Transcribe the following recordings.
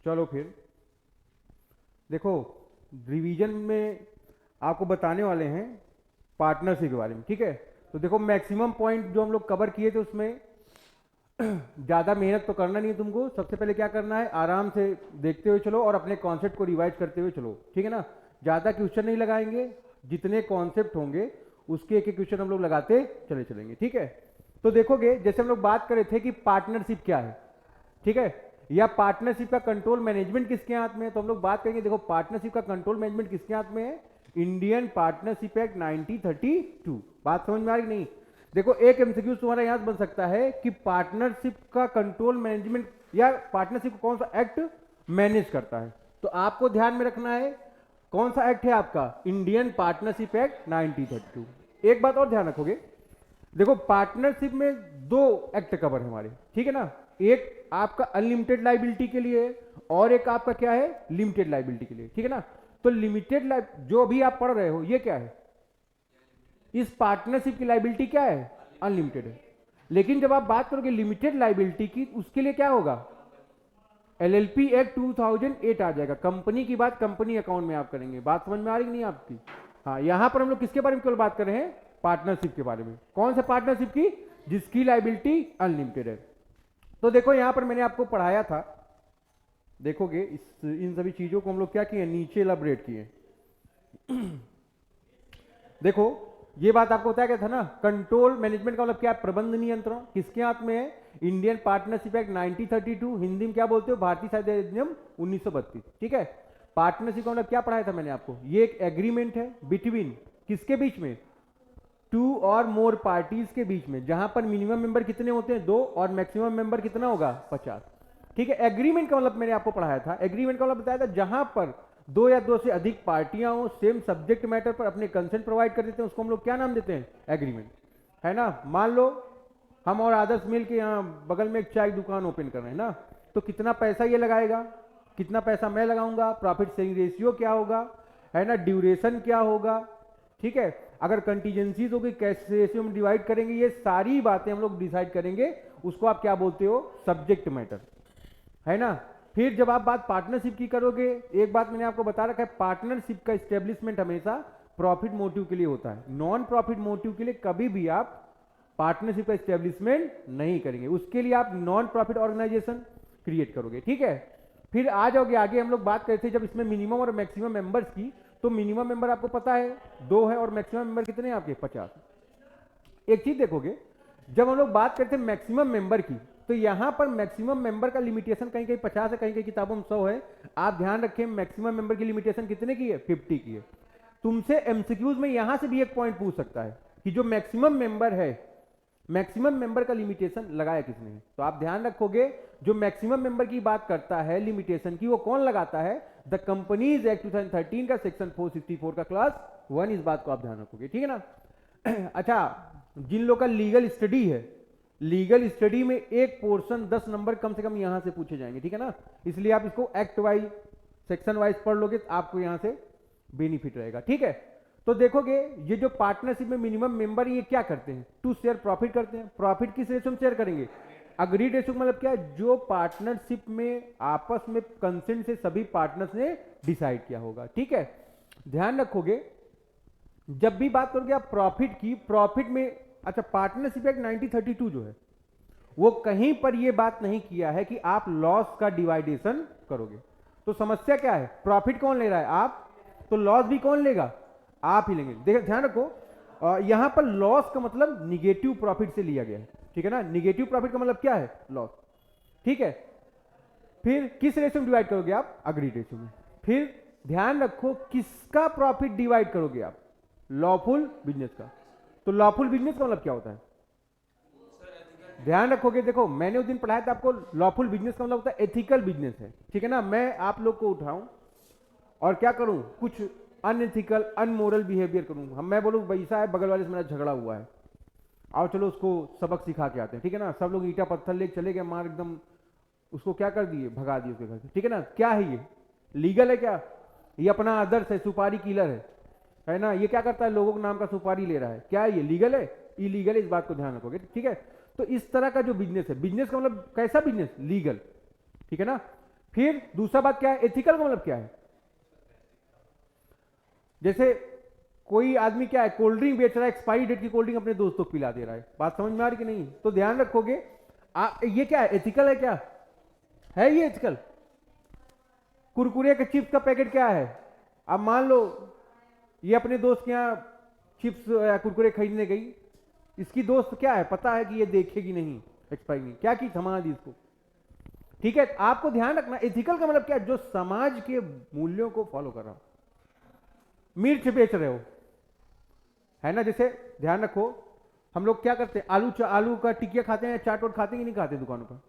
चलो फिर देखो, रिवीजन में आपको बताने वाले हैं पार्टनरशिप के बारे में, ठीक है। तो देखो मैक्सिमम पॉइंट जो हम लोग कवर किए थे उसमें ज़्यादा मेहनत तो करना नहीं है तुमको। सबसे पहले क्या करना है, आराम से देखते हुए चलो और अपने कॉन्सेप्ट को रिवाइज करते हुए चलो, ठीक है ना। ज़्यादा क्वेश्चन नहीं लगाएंगे, जितने कॉन्सेप्ट होंगे उसके एक एक क्वेश्चन हम लोग लगाते चले चलेंगे, ठीक है। तो देखोगे जैसे हम लोग बात कर रहे थे कि पार्टनरशिप क्या है, ठीक है, या पार्टनरशिप का कंट्रोल मैनेजमेंट किसके हाथ में है, तो हम लोग बात करेंगे। देखो पार्टनरशिप का कंट्रोल मैनेजमेंट किसके हाथ में है, इंडियन पार्टनरशिप एक्ट 1932। बात समझ में आ रही नहीं। देखो एक एमसीक्यू तुम्हारा यहां से बन सकता है कि पार्टनरशिप का कंट्रोल मैनेजमेंट या पार्टनरशिप को कौन सा एक्ट मैनेज करता है, तो आपको ध्यान में रखना है कौन सा एक्ट है आपका, इंडियन पार्टनरशिप एक्ट 1932। एक बात और ध्यान रखोगे, देखो पार्टनरशिप में दो एक्ट कवर है हमारे, ठीक है ना। एक आपका अनलिमिटेड लाइबिलिटी के लिए और एक आपका क्या है, लिमिटेड लाइबिलिटी के लिए, ठीक है ना। तो लिमिटेड लाइब जो अभी आप पढ़ रहे हो ये क्या है, इस पार्टनरशिप की लाइबिलिटी क्या है, अनलिमिटेड है। लेकिन जब आप बात करोगे लिमिटेड लाइबिलिटी की, उसके लिए क्या होगा, एलएलपी एक्ट 2008 आ जाएगा। कंपनी की बात कंपनी अकाउंट में आप करेंगे। बात समझ में आ रही नहीं आपकी। हाँ, यहां पर हम लोग किसके बारे में केवल बात कर रहे हैं, पार्टनरशिप के बारे में। कौन से पार्टनरशिप की, जिसकी लाइबिलिटी अनलिमिटेड है। तो देखो यहां पर मैंने आपको पढ़ाया था, देखोगे इन सभी चीजों को हम लोग क्या किए, नीचे इलाबरेट किए। देखो ये बात आपको बताया गया था ना, कंट्रोल मैनेजमेंट का मतलब क्या है, प्रबंध नियंत्रण किसके हाथ में है, इंडियन पार्टनरशिप एक्ट 1932, हिंदी में क्या बोलते हो, भारतीय साहित्य अधिनियम 1932, ठीक है। पार्टनरशिप का मतलब क्या पढ़ाया था मैंने आपको, ये एक एग्रीमेंट है बिटवीन किसके बीच में, टू और मोर पार्टीज के बीच में, जहां पर मिनिमम मेंबर कितने होते हैं, दो, और मैक्सिमम मेंबर कितना होगा, 50, ठीक है। एग्रीमेंट का मतलब मैंने आपको पढ़ाया था, एग्रीमेंट का मतलब बताया था जहां पर दो या दो से अधिक पार्टियां हो, सेम सब्जेक्ट मैटर पर अपने कंसेंट प्रोवाइड कर देते हैं, उसको हम लोग क्या नाम देते हैं, एग्रीमेंट, है ना। मान लो हम और आदर्श मिल के यहाँ बगल में एक चाय दुकान ओपन कर रहे हैं ना, तो कितना पैसा ये लगाएगा, कितना पैसा मैं लगाऊंगा, प्रॉफिट शेयरिंग रेशियो क्या होगा, है ना, ड्यूरेशन क्या होगा, ठीक है। अगर कंटीजेंसीज होगी कैसे रेशियो में डिवाइड करेंगे, ये सारी बातें हम लोग डिसाइड करेंगे। उसको आप क्या बोलते हो, सब्जेक्ट मैटर, है ना। फिर जब आप बात पार्टनरशिप की करोगे, एक बात मैंने आपको बता रखा है, पार्टनरशिप का स्टेब्लिशमेंट हमेशा प्रॉफिट मोटिव के लिए होता है, नॉन प्रॉफिट मोटिव के लिए कभी भी आप पार्टनरशिप का स्टेब्लिशमेंट नहीं करेंगे। उसके लिए आप नॉन प्रॉफिट ऑर्गेनाइजेशन क्रिएट करोगे, ठीक है। फिर आ जाओगे आगे, हम लोग बात करते हैं जब इसमें मिनिमम और मैक्सिमम मेंबर्स की, तो मिनिमम मेंबर आपको पता है 2 है और मैक्सिमम मेंबर कितने हैं आपके, 50। एक चीज देखोगे, जब हम लोग बात करते हैं मैक्सिमम मेंबर की, तो यहां पर मैक्सिमम मेंबर का लिमिटेशन कहीं कहीं 50 है, कहीं कहीं किताबों में 100 है। आप ध्यान रखें मैक्सिमम मेंबर की लिमिटेशन कितने की है, 50 की है। तुमसे एमसीक्यूज में यहां से भी एक पॉइंट पूछ सकता है कि जो मैक्सिमम मेंबर है, मैक्सिमम मेंबर का लिमिटेशन लगाया किसने है। तो आप ध्यान रखोगे जो मैक्सिमम मेंबर की बात करता है लिमिटेशन की, वो कौन लगाता है, द कंपनीज एक्ट 2013 का सेक्शन 464 का क्लास 1। इस बात को आप ध्यान रखोगे, ठीक है ना। अच्छा, जिन लोग का लीगल स्टडी है, लीगल स्टडी में एक पोर्शन 10 नंबर कम से कम यहां से पूछे जाएंगे, ठीक है ना। इसलिए आप इसको एक्ट वाइज सेक्शन वाइज पढ़ लोगे तो आपको यहां से बेनिफिट रहेगा, ठीक है। तो देखोगे ये जो पार्टनरशिप में मिनिमम मेंबर ये क्या करते हैं, टू शेयर प्रॉफिट करते हैं। प्रॉफिट किस रेशो में शेयर करेंगे, अग्रीड रेशो, मतलब क्या है, जो पार्टनरशिप में आपस में कंसेंट से सभी पार्टनर्स ने डिसाइड किया होगा, ठीक है। ध्यान रखोगे जब भी बात करोगे आप प्रॉफिट की, प्रॉफिट में, अच्छा पार्टनरशिप एक्ट 1932 जो है वो कहीं पर ये बात नहीं किया है कि आप लॉस का डिवाइडेशन करोगे। तो समस्या क्या है, प्रॉफिट कौन ले रहा है, आप, तो लॉस भी कौन लेगा, आप ही लेंगे। देखो ध्यान रखो, यहां पर लॉस का मतलब निगेटिव प्रॉफिट से लिया गया है, ठीक है ना। निगेटिव प्रॉफिट का मतलब क्या है, लॉस, ठीक है। फिर किस रेशियो में डिवाइड करोगे आप, अग्रीड रेशियो में। फिर ध्यान रखो किसका प्रॉफिट डिवाइड करोगे आप, लॉफुल बिजनेस का। तो लॉफुल बिजनेस का मतलब क्या होता है, ध्यान रखोगे, देखो मैंने उस दिन पढ़ाया था आपको, लॉफुल बिजनेस का मतलब होता है एथिकल बिजनेस है, ठीक है ना। मैं आप लोग को उठाऊं और क्या करूं, कुछ अनएथिकल अनमोरल बिहेवियर करूं, हम मैं बोलूं पैसा है बगल वाले से मेरा झगड़ा हुआ है, आओ चलो उसको सबक सिखा के आते हैं, ठीक है ना। सब लोग ईटा पत्थर लेके चले गए, मार एकदम उसको क्या कर दिए, भगा दिए उसके घर से, ठीक है ना। क्या है ये, लीगल है क्या, ये अपना आदर्श है, सुपारी किलर है ना। ये क्या करता है, लोगों के नाम का सुपारी ले रहा है, क्या है ये, लीगल है, इलीगल है, इस बात को ध्यान रखोगे, ठीक है। तो इस तरह का जो बिजनेस है, बिजनेस का मतलब कैसा बिजनेस, लीगल, ठीक है ना। फिर दूसरा बात क्या है, एथिकल का मतलब क्या है? जैसे कोई आदमी क्या है, कोल्ड ड्रिंक बेच रहा है, एक्सपायरी डेट की कोल्ड ड्रिंक अपने दोस्तों को पिला दे रहा है, बात समझ में आ रही कि नहीं? तो ध्यान रखोगे ये क्या है, एथिकल है क्या है? ये एथिकल। कुरकुरे के चिप्स का पैकेट क्या है? अब मान लो ये अपने दोस्त के यहाँ चिप्स या कुरकुरे खरीदने गई, इसकी दोस्त क्या है, पता है कि ये देखेगी नहीं एक्सपायरी नहीं, क्या की थमा दी इसको। ठीक है, आपको ध्यान रखना एथिकल का मतलब क्या है, जो समाज के मूल्यों को फॉलो कर रहा हो। मिर्च बेच रहे हो, है ना, जैसे ध्यान रखो हम लोग क्या करते हैं, आलू का टिकिया खाते हैं या चाट वोट खाते हैं कि नहीं खाते? दुकानों पर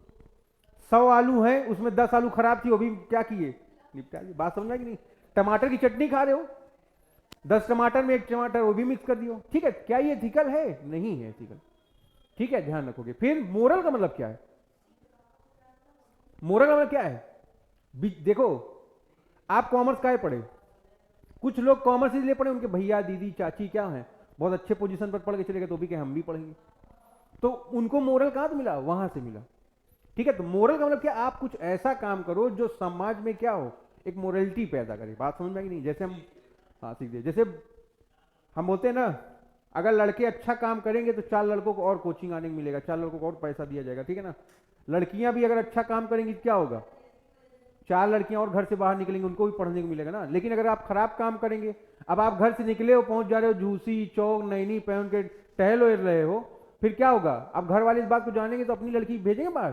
100 आलू है, उसमें 10 आलू खराब थी, वो भी क्या किए, निपटा ली। बात समझना कि नहीं? टमाटर की चटनी खा रहे हो, 10 टमाटर में 1 टमाटर वो भी मिक्स कर दियो, ठीक है, क्या ये एथिकल है? नहीं है एथिकल। ठीक है, ध्यान रखोगे। फिर मोरल का मतलब क्या है? मोरल का मतलब क्या है? देखो आप कॉमर्स काहे पढ़े? कुछ लोग कॉमर्स इसलिए पढ़े, उनके भैया दीदी चाची क्या है, बहुत अच्छे पोजीशन पर पढ़ के चले गए, तो भी कहे हम भी पढ़ेंगे, तो उनको मोरल कहां से मिला? वहां से मिला। ठीक है, तो मोरल का मतलब क्या, आप कुछ ऐसा काम करो जो समाज में क्या हो, एक मोरलिटी पैदा करे। बात समझ में आई कि नहीं? जैसे हम सीख दे, जैसे हम बोलते हैं ना, अगर लड़के अच्छा काम करेंगे तो 4 लड़कों को और कोचिंग आने को मिलेगा, 4 लड़कों को और पैसा दिया जाएगा, ठीक है ना। लड़कियां भी अगर अच्छा काम करेंगी क्या होगा, 4 लड़कियां और घर से बाहर निकलेंगी, उनको भी पढ़ने को मिलेगा ना। लेकिन अगर आप खराब काम करेंगे, अब आप घर से निकले हो, पहुंच जा रहे हो झूसी चौक नैनी पहन के टहल रहे हो, फिर क्या होगा? अब घर वाले इस बात को जानेंगे तो अपनी लड़की भेजेंगे बाहर।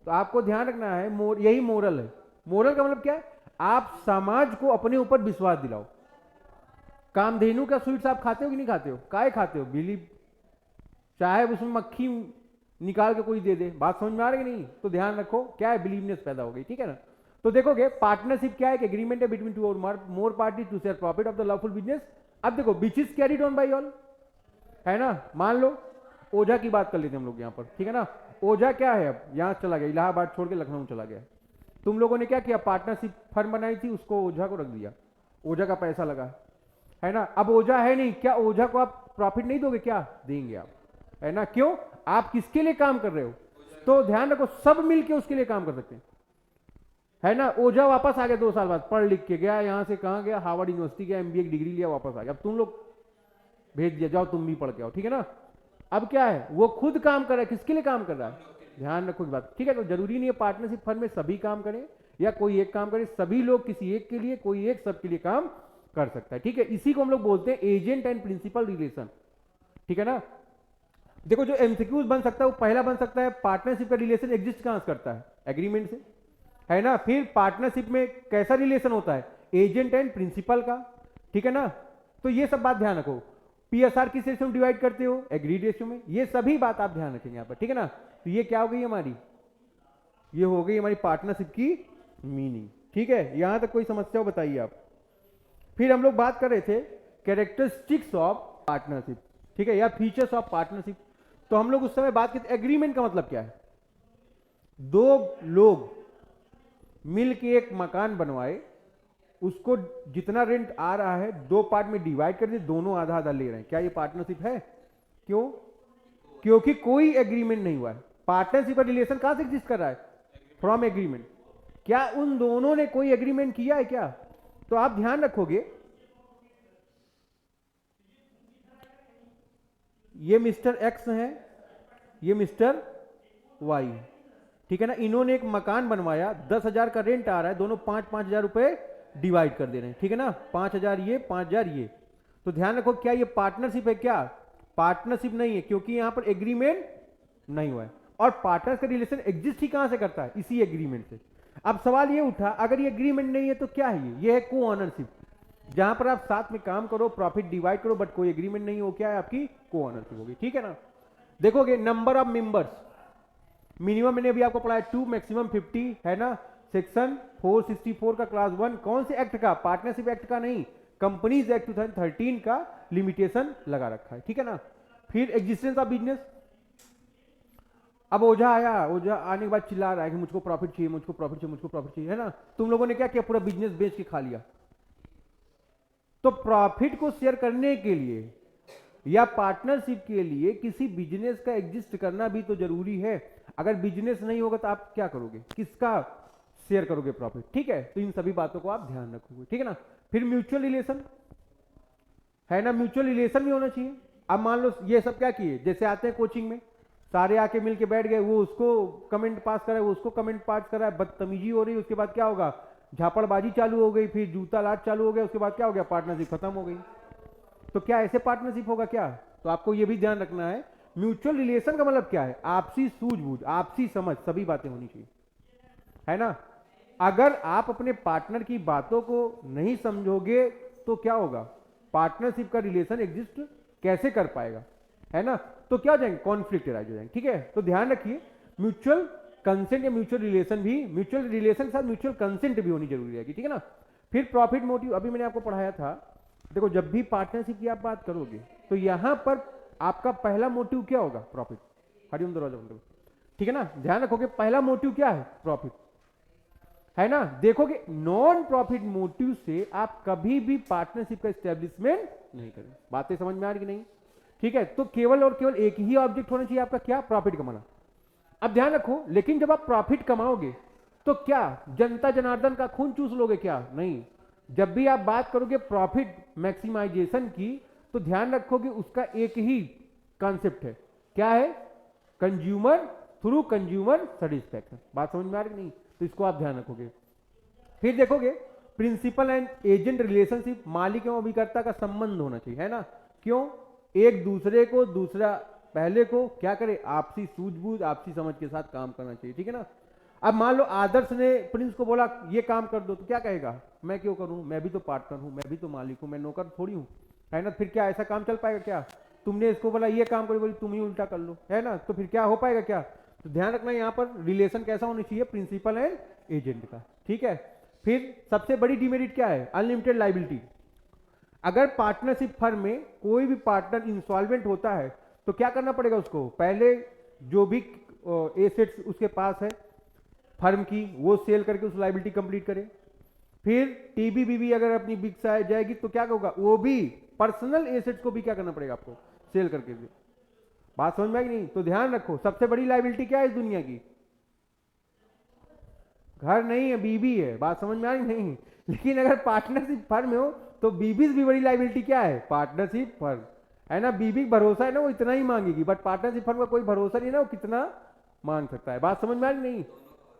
तो आपको ध्यान रखना है, यही मोरल है। मोरल का मतलब क्या है, आप समाज को अपने ऊपर विश्वास दिलाओ। कामधेनु का स्वीट्स आप खाते हो कि नहीं खाते हो? काहे खाते हो? बिलीव, चाहे उसमें मक्खी निकाल के कोई दे दे। बात समझ में आ रही है नहीं? तो ध्यान रखो क्या है, बिलीवनेस पैदा हो गई, ठीक है ना। तो देखोगे पार्टनरशिप क्या है, कि एग्रीमेंट है बिटवीन 2 और more party to share profit of the lawful business. अब देखो which is carried on by all, है ना। मान लो ओझा की बात कर लेते हैं हम लोग यहाँ पर, ठीक है ना। ओझा क्या है, अब यहाँ चला गया, इलाहाबाद छोड़ के लखनऊ चला गया। तुम लोगों ने क्या किया, पार्टनरशिप फर्म बनाई थी, उसको ओझा को रख दिया, ओझा का पैसा लगा, है ना। अब ओझा है नहीं, क्या ओझा को आप प्रॉफिट नहीं दोगे? क्या देंगे आप, है ना। क्यों? आप किसके लिए काम कर रहे हो? तो ध्यान रखो सब मिलके उसके लिए काम कर सकते हैं, है ना। ओझा वापस आ गया 2 साल बाद, पढ़ लिख के गया, यहां से कहां गया, हार्वर्ड यूनिवर्सिटी गया, एमबीए की डिग्री लिया, वापस आ गया। अब तुम लोग भेज दिया, जाओ तुम भी पढ़ के आओ, ठीक है ना। अब क्या है, वो खुद काम कर रहा है, किसके लिए काम कर रहा है? ध्यान रखो इस बात, ठीक है। तो जरूरी नहीं है पार्टनरशिप फर्म में सभी काम करें या कोई एक काम करे, सभी लोग किसी एक के लिए, कोई एक सबके लिए काम कर सकता है, ठीक है। इसी को हम लोग बोलते हैं एजेंट एंड प्रिंसिपल रिलेशन, ठीक है ना। देखो जो एमसीक्यूज बन सकता है वो पहला बन सकता है, पार्टनरशिप का रिलेशन एग्जिस्ट कहां से करता है? एग्रीमेंट से, है ना। फिर पार्टनरशिप में कैसा रिलेशन होता है? एजेंट एंड प्रिंसिपल का, ठीक है ना। तो ये सब बात ध्यान रखो। पीएसआर किस रेशियो में डिवाइड करते हो? एग्रीड रेशियो में। ये सभी बात आप ध्यान रखेंगे यहाँ पर, ठीक है ना। तो ये क्या हो गई हमारी, ये हो गई हमारी पार्टनरशिप की मीनिंग, ठीक है। यहां तक कोई समस्या हो बताइए आप। फिर हम लोग बात कर रहे थे कैरेक्टरिस्टिक्स ऑफ पार्टनरशिप, ठीक है, या फीचर्स ऑफ पार्टनरशिप। तो हम लोग उस समय बात करते एग्रीमेंट का मतलब क्या है, 2 लोग मिल के एक मकान बनवाए, उसको जितना रेंट आ रहा है 2 पार्ट में डिवाइड कर दिए, दोनों आधा आधा ले रहे हैं, क्या ये पार्टनरशिप है? क्यों? क्योंकि कोई एग्रीमेंट नहीं हुआ है। पार्टनरशिप का रिलेशन कहां से एग्जिस्ट कर रहा है? From agreement. क्या उन दोनों ने कोई एग्रीमेंट किया है क्या? तो आप ध्यान रखोगे, ये मिस्टर एक्स है, ये मिस्टर वाई, ठीक है ना। इन्होंने एक मकान बनवाया, 10,000 का रेंट आ रहा है, दोनों 5-5 हजार रुपए डिवाइड कर दे रहे हैं, ठीक है ना। 5,000 ये, 5,000 ये। तो ध्यान रखो क्या ये पार्टनरशिप है? क्या पार्टनरशिप नहीं है, क्योंकि यहां पर एग्रीमेंट नहीं हुआ है। और पार्टनर्स का रिलेशन एग्जिस्ट ही कहां से करता है? इसी एग्रीमेंट से। अब सवाल ये उठा, अगर ये एग्रीमेंट नहीं है तो क्या है? ये है को ऑनरशिप, जहां पर आप साथ में काम करो, प्रॉफिट डिवाइड करो, बट कोई एग्रीमेंट नहीं हो, क्या है आपकी? को ऑनरशिप होगी, ठीक है ना। देखोगे नंबर ऑफ मेंबर्स, मिनिमम मैंने अभी आपको पढ़ाया 2, मैक्सिमम 50, है ना। सेक्शन 464 का क्लास 1, कौन से एक्ट का? पार्टनरशिप एक्ट का नहीं, कंपनीज एक्ट 2013 का लिमिटेशन लगा रखा है, ठीक है ना। फिर एग्जिस्टेंस ऑफ बिजनेस, अब ओझा आया, ओझा आने के बाद चिल्ला रहा है कि मुझको प्रॉफिट चाहिए, मुझको प्रॉफिट चाहिए, मुझको प्रॉफिट चाहिए, है ना। तुम लोगों ने क्या किया? पूरा बिजनेस बेच के खा लिया। तो प्रॉफिट को शेयर करने के लिए या पार्टनरशिप के लिए किसी बिजनेस का एग्जिस्ट करना भी तो जरूरी है। अगर बिजनेस नहीं होगा तो आप क्या करोगे? किसका शेयर करोगे प्रॉफिट, ठीक है। तो इन सभी बातों को आप ध्यान रखोगे, ठीक है ना। फिर म्यूचुअल रिलेशन है ना, म्यूचुअल रिलेशन भी होना चाहिए। अब मान लो ये सब क्या किए, जैसे आते हैं कोचिंग में, सारे आके मिल के बैठ गए, वो उसको कमेंट पास करा है, वो उसको कमेंट पास करा है, बदतमीजी हो रही है, उसके बाद क्या होगा, झापड़बाजी चालू हो गई, फिर जूता लाट चालू हो गया, उसके बाद क्या हो गया, पार्टनरशिप खत्म हो गई। तो क्या ऐसे पार्टनरशिप होगा क्या? तो आपको ये भी ध्यान रखना है, म्यूचुअल रिलेशन का मतलब क्या है, आपसी सूझबूझ, आपसी समझ, सभी बातें होनी चाहिए, है ना। अगर आप अपने पार्टनर की बातों को नहीं समझोगे तो क्या होगा, पार्टनरशिप का रिलेशन एग्जिस्ट कैसे कर पाएगा, है ना। तो क्या हो जाएंगे, कॉन्फ्लिक्ट राइज हो जाएंगे, ठीक है। तो ध्यान रखिए, म्यूचुअल कंसेंट या म्यूचुअल रिलेशन भी, म्यूचुअल रिलेशन के साथ म्यूचुअल कंसेंट भी होनी जरूरी रहेगी, ठीक है ना। फिर प्रॉफिट मोटिव, अभी मैंने आपको पढ़ाया था, देखो जब भी पार्टनरशिप की आप बात करोगे तो यहां पर आपका पहला मोटिव क्या होगा, प्रॉफिट। हरिओम दरवाजा बंद करो, ठीक है ना। ध्यान रखोगे पहला मोटिव क्या है, प्रॉफिट, है ना। देखोगे नॉन प्रॉफिट मोटिव से आप कभी भी पार्टनरशिप का एस्टेब्लिशमेंट नहीं करेंगे। बातें समझ में आ रही कि नहीं, ठीक है। तो केवल और केवल एक ही ऑब्जेक्ट होना चाहिए आपका, क्या, प्रॉफिट कमाना। अब ध्यान रखो, लेकिन जब आप प्रॉफिट कमाओगे तो क्या जनता जनार्दन का खून चूस लोगे, क्या, नहीं। जब भी आप बात करोगे प्रॉफिट मैक्सिमाइजेशन की, तो ध्यान रखोगे उसका एक ही कॉन्सेप्ट है, क्या है, कंज्यूमर थ्रू कंज्यूमर सेटिस्फैक्शन। बात समझ में आ रही नहीं, तो इसको आप ध्यान रखोगे। फिर देखोगे प्रिंसिपल एंड एजेंट रिलेशनशिप, मालिक एवं अभिकर्ता का संबंध होना चाहिए, है ना। क्यों, एक दूसरे को, दूसरा पहले को क्या करे, आपसी सूझबूझ, आपसी समझ के साथ काम करना चाहिए, ठीक है ना। अब मान लो आदर्श ने प्रिंस को बोला ये काम कर दो, तो क्या कहेगा, मैं क्यों करूं, मैं भी तो पार्टनर हूं, मैं भी तो मालिक हूं, मैं नौकर थोड़ी हूं, है ना। फिर क्या ऐसा काम चल पाएगा क्या, तुमने इसको बोला ये काम करो, बोली तुम ही उल्टा कर लो, है ना। तो फिर क्या हो पाएगा क्या। तो ध्यान रखना यहां पर रिलेशन कैसा होना चाहिए, प्रिंसिपल एंड एजेंट का, ठीक है। फिर सबसे बड़ी डिमेरिट क्या है, अनलिमिटेड लाइबिलिटी। अगर पार्टनरशिप फर्म में कोई भी पार्टनर इंसॉल्वेंट होता है तो क्या करना पड़ेगा उसको, पहले जो भी एसेट्स उसके पास है फर्म की, वो सेल करके उस लाइबिलिटी कंप्लीट करे। फिर टीबीबीबी अगर अपनी बिक जाएगी तो क्या होगा, वो भी पर्सनल एसेट्स को भी क्या करना पड़ेगा आपको, सेल करके भी। बात समझ में आई नहीं। तो ध्यान रखो सबसे बड़ी लाइबिलिटी क्या है इस दुनिया की, घर नहीं है, बीबी है। बात समझ में आई नहीं। लेकिन अगर पार्टनरशिप फर्म हो तो बीबी से भी बड़ी लाइबिलिटी क्या है, पार्टनरशिप फर्म, है ना। बीबी भरोसा है ना, वो इतना ही मांगेगी, बट पार्टनरशिप फर्म का कोई भरोसा नहीं ना, वो कितना मांग सकता है। बात समझ में आई नहीं,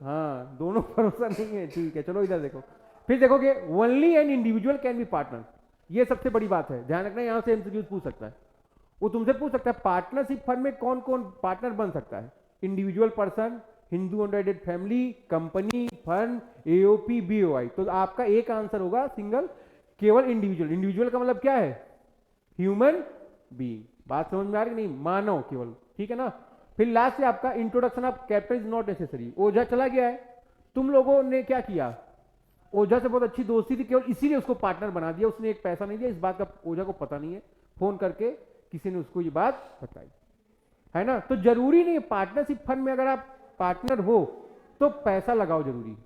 हाँ दोनों भरोसा नहीं है, ठीक है। चलो इधर देखो, फिर देखोगे only an individual can be partner, ये सबसे बड़ी बात है, ध्यान रखना। यहां से एमसीक्यूज पूछ सकता है, वो तुमसे पूछ सकता है पार्टनरशिप फर्म में कौन कौन पार्टनर बन सकता है, individual person, Hindu undivided family, company, firm, AOP, BOI. तो आपका एक आंसर होगा सिंगल, केवल इंडिविजुअल। इंडिविजुअल का मतलब क्या है, ह्यूमन बीइंग। बात समझ में आ रही नहीं, मानव केवल, ठीक है ना। फिर लास्ट से आपका introduction of capital is not necessary. ओझा चला गया है, तुम लोगों ने क्या किया, ओझा से बहुत अच्छी दोस्ती थी, केवल इसीलिए उसको पार्टनर बना दिया, उसने एक पैसा नहीं दिया, इस बात का ओझा को पता नहीं है, फोन करके किसी ने उसको ये बात बताई, है ना। तो जरूरी नहीं पार्टनरशिप फंड में अगर आप पार्टनर हो तो पैसा लगाओ जरूरी,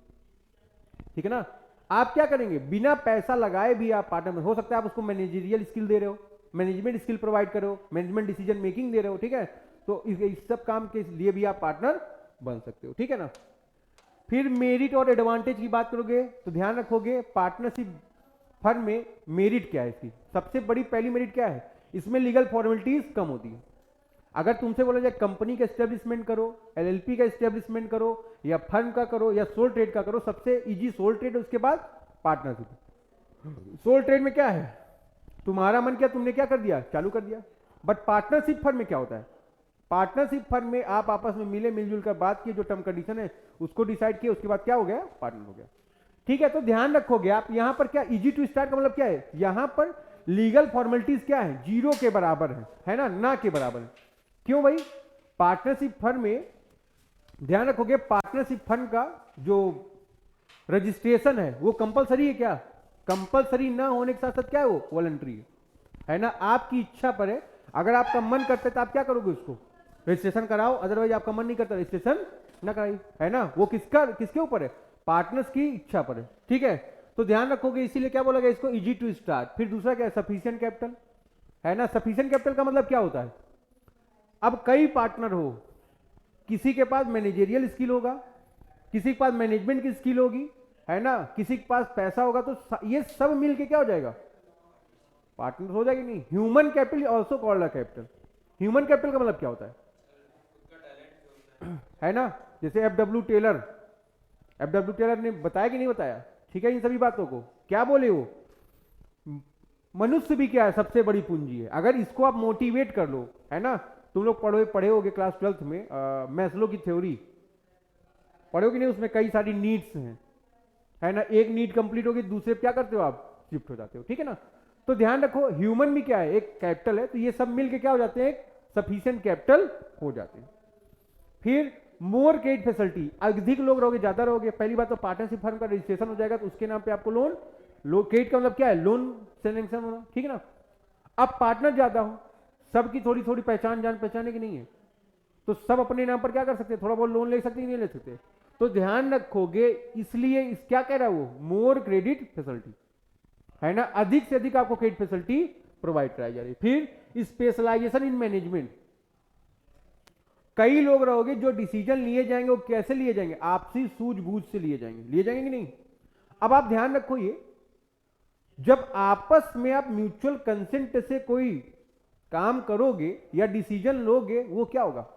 ठीक है ना। आप क्या करेंगे, बिना पैसा लगाए भी आप पार्टनर में हो सकता है, आप उसको मैनेजरियल स्किल दे रहे हो, मैनेजमेंट स्किल प्रोवाइड कर रहे हो, मैनेजमेंट डिसीजन मेकिंग दे रहे हो, ठीक है। तो इस सब काम के लिए भी आप पार्टनर बन सकते हो, ठीक है ना। फिर मेरिट और एडवांटेज की बात करोगे तो ध्यान रखोगे पार्टनरशिप फर्म में मेरिट क्या है, इसकी सबसे बड़ी पहली मेरिट क्या है, इसमें लीगल फॉर्मेलिटीज कम होती है। अगर तुमसे बोला जाए कंपनी का एस्टेब्लिशमेंट करो, एलएलपी का एस्टेब्लिशमेंट करो, या फर्म का करो, या सोल ट्रेड का करो, सबसे इजी सोल ट्रेड, उसके बाद पार्टनरशिप। सोल ट्रेड में क्या है, तुम्हारा मन किया तुमने क्या कर दिया, चालू कर दिया। बट पार्टनरशिप फर्म में क्या होता है, पार्टनरशिप फर्म में आप आपस में मिले, मिलजुल कर बात की, जो टर्म कंडीशन है उसको डिसाइड किया, उसके बाद क्या हो गया, पार्टनर हो गया, ठीक है। तो ध्यान रखोगे आप यहां पर क्या, इजी टू स्टार्ट का मतलब क्या है, यहां पर लीगल फॉर्मेलिटीज क्या है, जीरो के बराबर है ना के बराबर है। क्यों भाई, पार्टनरशिप फर्म में ध्यान रखोगे पार्टनरशिप फंड का जो रजिस्ट्रेशन है वो कंपलसरी है, क्या कंपलसरी ना होने के साथ साथ क्या है वो वॉलंटरी है ना, आपकी इच्छा पर है। अगर आपका मन करता है तो आप क्या करोगे, उसको रजिस्ट्रेशन कराओ, अदरवाइज आपका मन नहीं करता रजिस्ट्रेशन ना कराई, है ना। वो किसके ऊपर है, पार्टनर्स की इच्छा पर है, ठीक है। तो ध्यान रखोगे, इसीलिए क्या बोला गया इसको, इजी टू स्टार्ट। फिर दूसरा क्या है, सफिशिएंट कैपिटल, है ना। सफिशिएंट कैपिटल का मतलब क्या होता है, अब कई पार्टनर हो, किसी के पास मैनेजेरियल स्किल होगा, किसी के पास मैनेजमेंट की स्किल होगी, है ना, किसी के पास पैसा होगा, तो ये सब मिलके क्या हो जाएगा, पार्टनर हो जाएगी। नहीं, human capital also called a capital. Human capital का मतलब क्या होता है ना, जैसे एफ डब्ल्यू टेलर ने बताया कि नहीं बताया, ठीक है, इन सभी बातों को क्या बोले वो, मनुष्य भी क्या है, सबसे बड़ी पूंजी है। अगर इसको आप मोटिवेट कर लो, है ना, तुम लोग पढ़े होगे क्लास 12th में मैस्लो की थ्योरी पढ़े हो कि नहीं, उसमें कई सारी नीड्स हैं, है ना, एक नीड कंप्लीट होगी, दूसरे पे क्या करते हो आप, शिफ्ट हो जाते हो, ठीक है ना। तो ध्यान रखो ह्यूमन भी क्या है, एक कैपिटल है, तो ये सब मिलके क्या हो जाते हैं, एक सफिशिएंट कैपिटल हो जाते हैं। फिर मोर क्रेडिट फैसिलिटी, अधिक लोग रहोगे, ज्यादा रहोगे, पहली बात तो पार्टनरशिप फर्म का रजिस्ट्रेशन हो जाएगा, तो उसके नाम पे आपको लोन, क्रेडिट का मतलब क्या है, लोन सैंक्शन होना, ठीक है ना। अब पार्टनर ज्यादा हो, सबकी थोड़ी थोड़ी पहचान जान पहचाने की नहीं है, तो सब अपने नाम पर क्या कर सकते हैं, थोड़ा बहुत लोन ले सकते हैं, नहीं ले सकते। तो ध्यान रखोगे, इसलिए इस क्या कह रहा है वो, मोर क्रेडिट फैसिलिटी, है ना, अधिक से अधिक आपको क्रेडिट फैसिलिटी प्रोवाइड कराई जा रही है। फिर स्पेशलाइजेशन इन मैनेजमेंट, कई लोग रहोगे जो डिसीजन लिए जाएंगे वो कैसे लिए जाएंगे, आपसी सूझबूझ से लिए जाएंगे कि नहीं। अब आप ध्यान रखो, ये जब आपस में आप म्यूचुअल कंसेंट से कोई काम करोगे या डिसीजन लोगे, वो क्या होगा,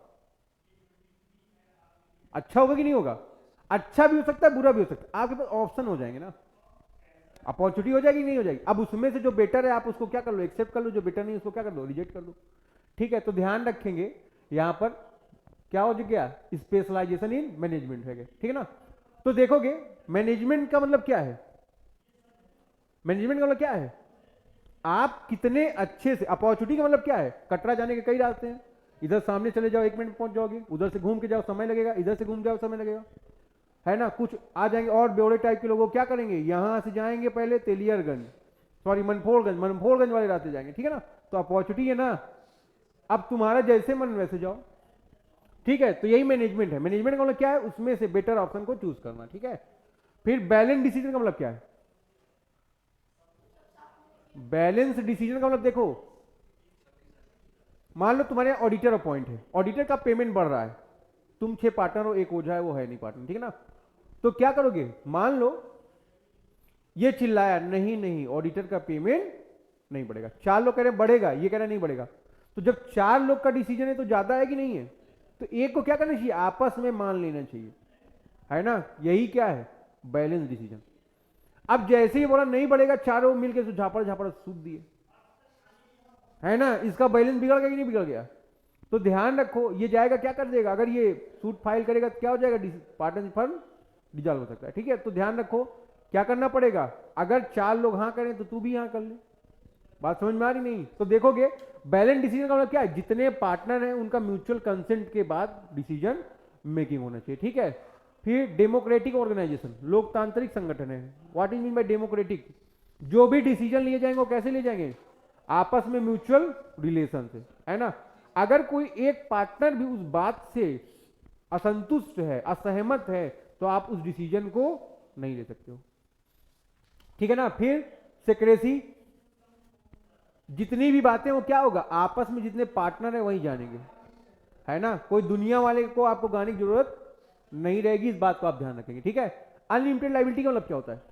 अच्छा होगा कि नहीं होगा, अच्छा भी हो सकता है, बुरा भी हो सकता है, आपके पास ऑप्शन हो जाएंगे ना, अपॉर्चुनिटी हो जाएगी नहीं हो जाएगी। अब उसमें से जो बेटर है आप उसको क्या कर लो, एक्सेप्ट कर लो, जो बेटर नहीं उसको क्या कर लो, रिजेक्ट कर लो, ठीक है। तो ध्यान रखेंगे यहां पर क्या हो गया, स्पेशलाइजेशन इन मैनेजमेंट है, ठीक है ना। तो देखोगे मैनेजमेंट का मतलब क्या है, मैनेजमेंट का मतलब क्या है, आप कितने अच्छे से, अपॉर्चुनिटी का मतलब क्या है, कटरा जाने के कई रास्ते हैं, इधर सामने चले जाओ 1 मिनट में पहुंच जाओगे, उधर से घूम के जाओ समय लगेगा, इधर से घूम जाओ समय लगेगा, है ना। कुछ आ जाएंगे और बेवड़े टाइप के लोग क्या करेंगे, यहां से जाएंगे पहले तेलियरगंज, सॉरी मनफोड़गंज वाले रास्ते जाएंगे, ठीक है ना। तो अपॉर्चुनिटी है ना, अब तुम्हारा जैसे मन वैसे जाओ, ठीक है। तो यही मैनेजमेंट है। मैनेजमेंट का मतलब क्या है, उसमें से बेटर ऑप्शन को चूज करना, ठीक है। फिर बैलेंस डिसीजन का मतलब क्या है, बैलेंस डिसीजन का मतलब देखो, मान लो तुम्हारे ऑडिटर अपॉइंट है, ऑडिटर का पेमेंट बढ़ रहा है, तुम 6 पार्टनर हो, एक ओझा है वो है नहीं पार्टनर, ठीक है ना। तो क्या करोगे, मान लो ये चिल्लाया नहीं ऑडिटर का पेमेंट नहीं बढ़ेगा, 4 लोग कह रहे हैं बढ़ेगा, ये कह रहे नहीं बढ़ेगा, तो जब 4 लोग का डिसीजन है तो ज्यादा है कि नहीं है, तो एक को क्या करना चाहिए, आपस में मान लेना चाहिए, है ना। यही क्या है, बैलेंस डिसीजन। अब जैसे ही बोला नहीं बढ़ेगा, चारों मिलकर झापड़ सूद दिए, है ना, इसका बैलेंस बिगड़ गया कि नहीं बिगड़ गया। तो ध्यान रखो, ये जाएगा क्या कर देगा, अगर ये सूट फाइल करेगा तो क्या हो जाएगा, पार्टनरशिप फर्म डिसॉल्व हो सकता है, ठीक है। तो ध्यान रखो क्या करना पड़ेगा, अगर 4 लोग हाँ करें तो तू भी हाँ कर ले, बात समझ में आ रही नहीं। तो देखोगे बैलेंस डिसीजन का मतलब क्या है, जितने पार्टनर हैं उनका म्यूचुअल कंसेंट के बाद डिसीजन मेकिंग होना चाहिए, ठीक है। फिर डेमोक्रेटिक ऑर्गेनाइजेशन, लोकतांत्रिक संगठन है। What is mean by democratic, जो भी डिसीजन लिए जाएंगे वो कैसे लिए जाएंगे, आपस में म्यूचुअल रिलेशन से, है ना। अगर कोई एक पार्टनर भी उस बात से असंतुष्ट है, असहमत है, तो आप उस डिसीजन को नहीं ले सकते हो, ठीक है ना। फिर सेक्रेसी, जितनी भी बातें वो क्या होगा, आपस में जितने पार्टनर है वही जानेंगे, है ना, कोई दुनिया वाले को आपको गाने की जरूरत नहीं रहेगी, इस बात को आप ध्यान रखेंगे, ठीक है। अनलिमिटेड लायबिलिटी का मतलब क्या होता है,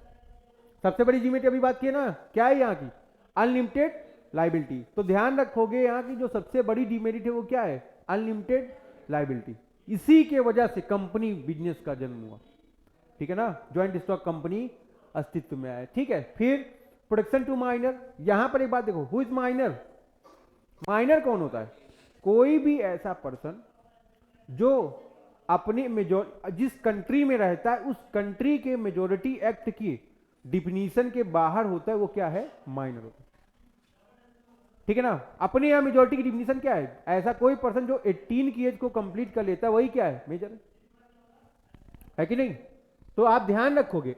सबसे बड़ी जिम्मेदारी अभी बात की है ना, क्या है यहाँ की, अनलिमिटेड लायबिलिटी। तो ध्यान रखोगे यहाँ की जो सबसे बड़ी डिमेरिट है वो क्या है, अनलिमिटेड लायबिलिटी। इसी के वजह से कंपनी बिजनेस का जन्म हुआ, ठीक है ना, ज्वाइंट स्टॉक कंपनी अस्तित्व में आया, ठीक है। फिर प्रोटेक्शन टू माइनर, यहां पर एक बात देखो, हु इज माइनर, माइनर कौन होता है, कोई भी ऐसा पर्सन जो अपनी जिस कंट्री में रहता है उस कंट्री के मेजोरिटी एक्ट की डिफिनीशन के बाहर होता है, वो क्या है, माइनर होता है, ठीक है ना। अपने यहां मेजोरिटी की डिफिनीशन क्या है, ऐसा कोई पर्सन जो 18 की एज को कंप्लीट कर लेता है वही क्या है, मेजर है कि नहीं। तो आप ध्यान रखोगे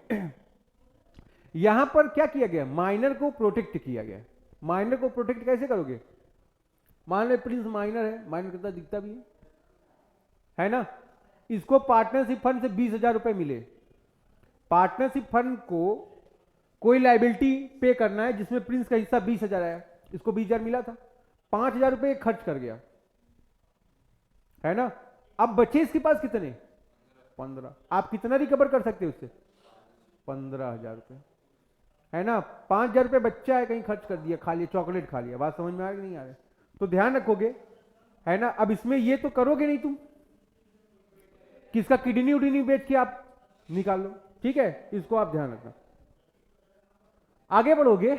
यहां पर क्या किया गया, माइनर को प्रोटेक्ट किया गया। माइनर को प्रोटेक्ट कैसे करोगे, मान लो प्रिंस माइनर है, माइनर कितना दिखता भी है ना, इसको पार्टनरशिप फंड से 20,000 रुपए मिले, पार्टनरशिप फंड को कोई लायबिलिटी पे करना है जिसमें प्रिंस का हिस्सा 20,000 आया, इसको 20,000 मिला था, 5,000 रुपए खर्च कर गया, है ना। अब बचे इसके पास कितने, 15। आप कितना रिकवर कर सकते हो उससे? 15,000 रुपये, है ना। 5,000 रुपये बच्चा है, कहीं खर्च कर दिया, खा लिया, चॉकलेट खा लिया। बात समझ में आ रही नहीं आ रही? तो ध्यान रखोगे, है ना। अब इसमें ये तो करोगे नहीं तुम, किसका किडनी उडनी बेच के आप निकाल लो, ठीक है, इसको आप ध्यान रखना। आगे बढ़ोगे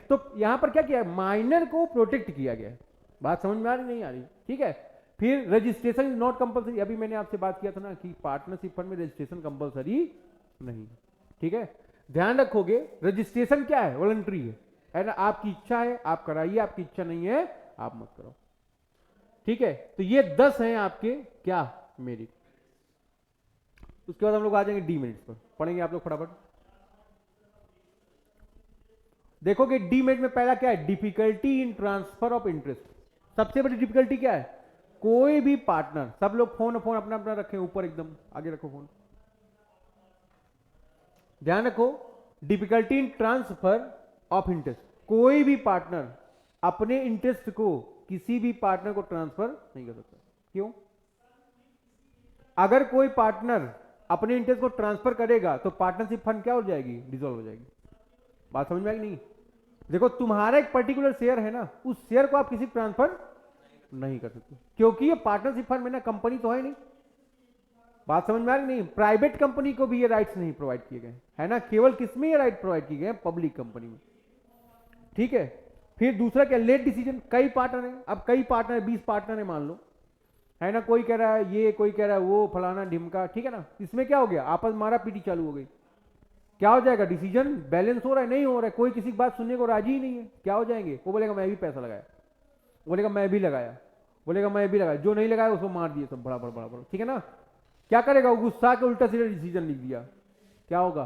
तो यहां पर क्या किया है, माइनर को प्रोटेक्ट किया गया है। बात समझ में आ रही नहीं आ रही? ठीक है। फिर रजिस्ट्रेशन इज नॉट कंपलसरी, अभी मैंने आपसे बात किया था ना कि पार्टनरशिप फंड में रजिस्ट्रेशन कंपलसरी नहीं, ठीक है। ध्यान रखोगे, रजिस्ट्रेशन क्या है, वॉलंटरी है ना। आपकी इच्छा है आप कराइए, आपकी इच्छा नहीं है आप मत करो, ठीक है। तो ये 10 हैं आपके क्या मेरिट। उसके बाद हम लोग आ जाएंगे डीमेरिट्स पर, पढ़ेंगे आप लोग फटाफट। देखोगे डीमेरिट में पहला क्या है, difficulty in transfer of interest. सबसे बड़ी डिफिकल्टी क्या है, कोई भी पार्टनर, सब लोग फोन अपना अपना रखें ऊपर, एकदम आगे रखो फोन। ध्यान रखो, difficulty in transfer of interest. कोई भी पार्टनर अपने इंटरेस्ट को किसी भी पार्टनर को ट्रांसफर नहीं कर सकता। क्यों? अगर कोई पार्टनर अपने इंटरेस्ट को ट्रांसफर करेगा तो पार्टनरशिप फंड क्या हो जाएगी, डिसॉल्व हो जाएगी। बात समझ में आई नहीं? देखो तुम्हारा एक पर्टिकुलर शेयर है ना, उस शेयर को आप किसी को ट्रांसफर नहीं कर सकते, क्योंकि ये पार्टनरशिप फंड में ना कंपनी तो है नहीं। बात समझ में आ रही नहीं? प्राइवेट कंपनी को भी ये राइट्स नहीं प्रोवाइड किए गए, है ना। केवल किसमें ये राइट प्रोवाइड किए गए, पब्लिक कंपनी में, ठीक है। फिर दूसरा क्या, लेट डिसीजन। कई पार्टनर है, अब कई पार्टनर है, 20 पार्टनर है मान लो, है ना। कोई कह रहा है ये, कोई कह रहा है वो, फलाना ढिमका, ठीक है ना। इसमें क्या हो गया, आपस मारा पीटी चालू हो गई। क्या हो जाएगा, डिसीजन बैलेंस हो रहा है नहीं हो रहा है, कोई किसी की बात सुनने को राजी ही नहीं है। क्या हो जाएंगे, वो बोलेगा मैं भी पैसा लगाया, बोलेगा मैं भी लगाया, बोलेगा मैं भी लगाया, जो नहीं लगाया उसको मार दिया सब, बड़ा बड़ा बड़ा बड़ा, ठीक है ना। क्या करेगा वो, गुस्सा के उल्टा सीधा डिसीजन लिख दिया, क्या होगा,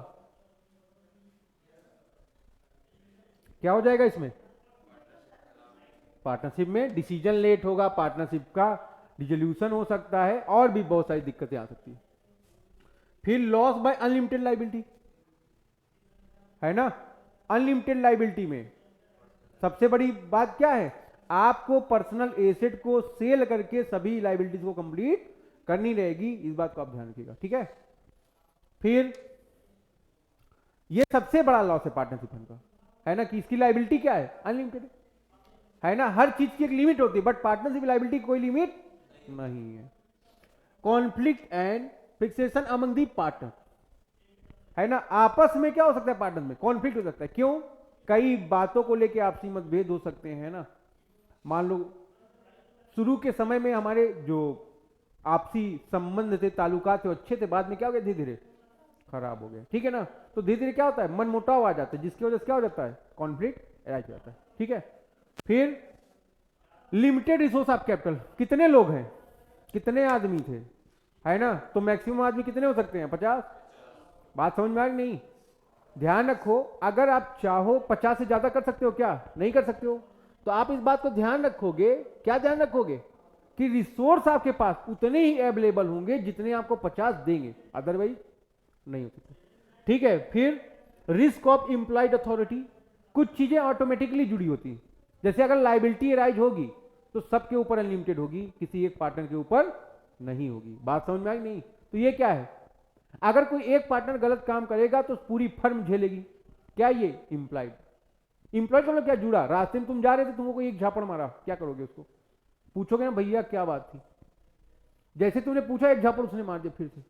क्या हो जाएगा इसमें, पार्टनरशिप में डिसीजन लेट होगा, पार्टनरशिप का डिसोल्यूशन हो सकता है, और भी बहुत सारी दिक्कतें आ सकती है। फिर लॉस बाय अनलिमिटेड लाइबिलिटी, है ना। अनलिमिटेड लाइबिलिटी में सबसे बड़ी बात क्या है, आपको पर्सनल एसेट को सेल करके सभी लाइबिलिटीज को कंप्लीट करनी रहेगी, इस बात को आप ध्यान रखिएगा, ठीक है। फिर ये सबसे बड़ा लॉस है पार्टनरशिप फंड का, है ना, कि इसकी लाइबिलिटी क्या है, अनलिमिटेड है ना। हर चीज की एक लिमिट होती है, बट पार्टनरशिप लाइबिलिटी की कोई लिमिट नहीं है। Conflict and fixation among the partner, है ना। आपस में क्या हो सकता है, पार्टनर में कॉन्फ्लिक्ट हो सकता है। क्यों? कई बातों को लेकर आपसी मतभेद हो सकते हैं ना। मान लो शुरू के समय में हमारे जो आपसी संबंध थे, ताल्लुकात थे, अच्छे थे, बाद में क्या हो गया, धीरे धीरे खराब हो गया, ठीक है ना। तो धीरे धीरे क्या होता है, मन मुटाव आ जाता है, जिसकी वजह से क्या हो जाता है, कॉन्फ्लिक्ट आ जाता है, ठीक है। फिर लिमिटेड रिसोर्स ऑफ कैपिटल, कितने लोग हैं, कितने आदमी थे, है ना। तो मैक्सिमम आदमी कितने हो सकते हैं, 50। बात समझ में आ रही नहीं? ध्यान रखो, अगर आप चाहो 50 से ज्यादा कर सकते हो क्या, नहीं कर सकते हो। तो आप इस बात को ध्यान रखोगे, क्या ध्यान रखोगे, कि रिसोर्स आपके पास उतने ही अवेलेबल होंगे जितने आपको 50 देंगे, अदरवाइज नहीं हो सकते, ठीक है। फिर रिस्क ऑफ इंप्लाइड अथॉरिटी, कुछ चीजें ऑटोमेटिकली जुड़ी होती हैं, जैसे अगर लाइबिलिटी राइज होगी तो सबके ऊपर अनलिमिटेड होगी, किसी एक पार्टनर के ऊपर नहीं होगी। बात समझ में आई नहीं? तो ये क्या है, अगर कोई एक पार्टनर गलत काम करेगा तो पूरी फर्म झेलेगी, क्या ये इंप्लाइड। इंप्लॉयड मतलब क्या, जुड़ा। रास्ते में तुम जा रहे थे, तुमको कोई एक झापड़ मारा, क्या करोगे, उसको पूछोगे ना भैया क्या बात थी, जैसे तुमने पूछा एक झापड़ उसने मार दिया फिर से।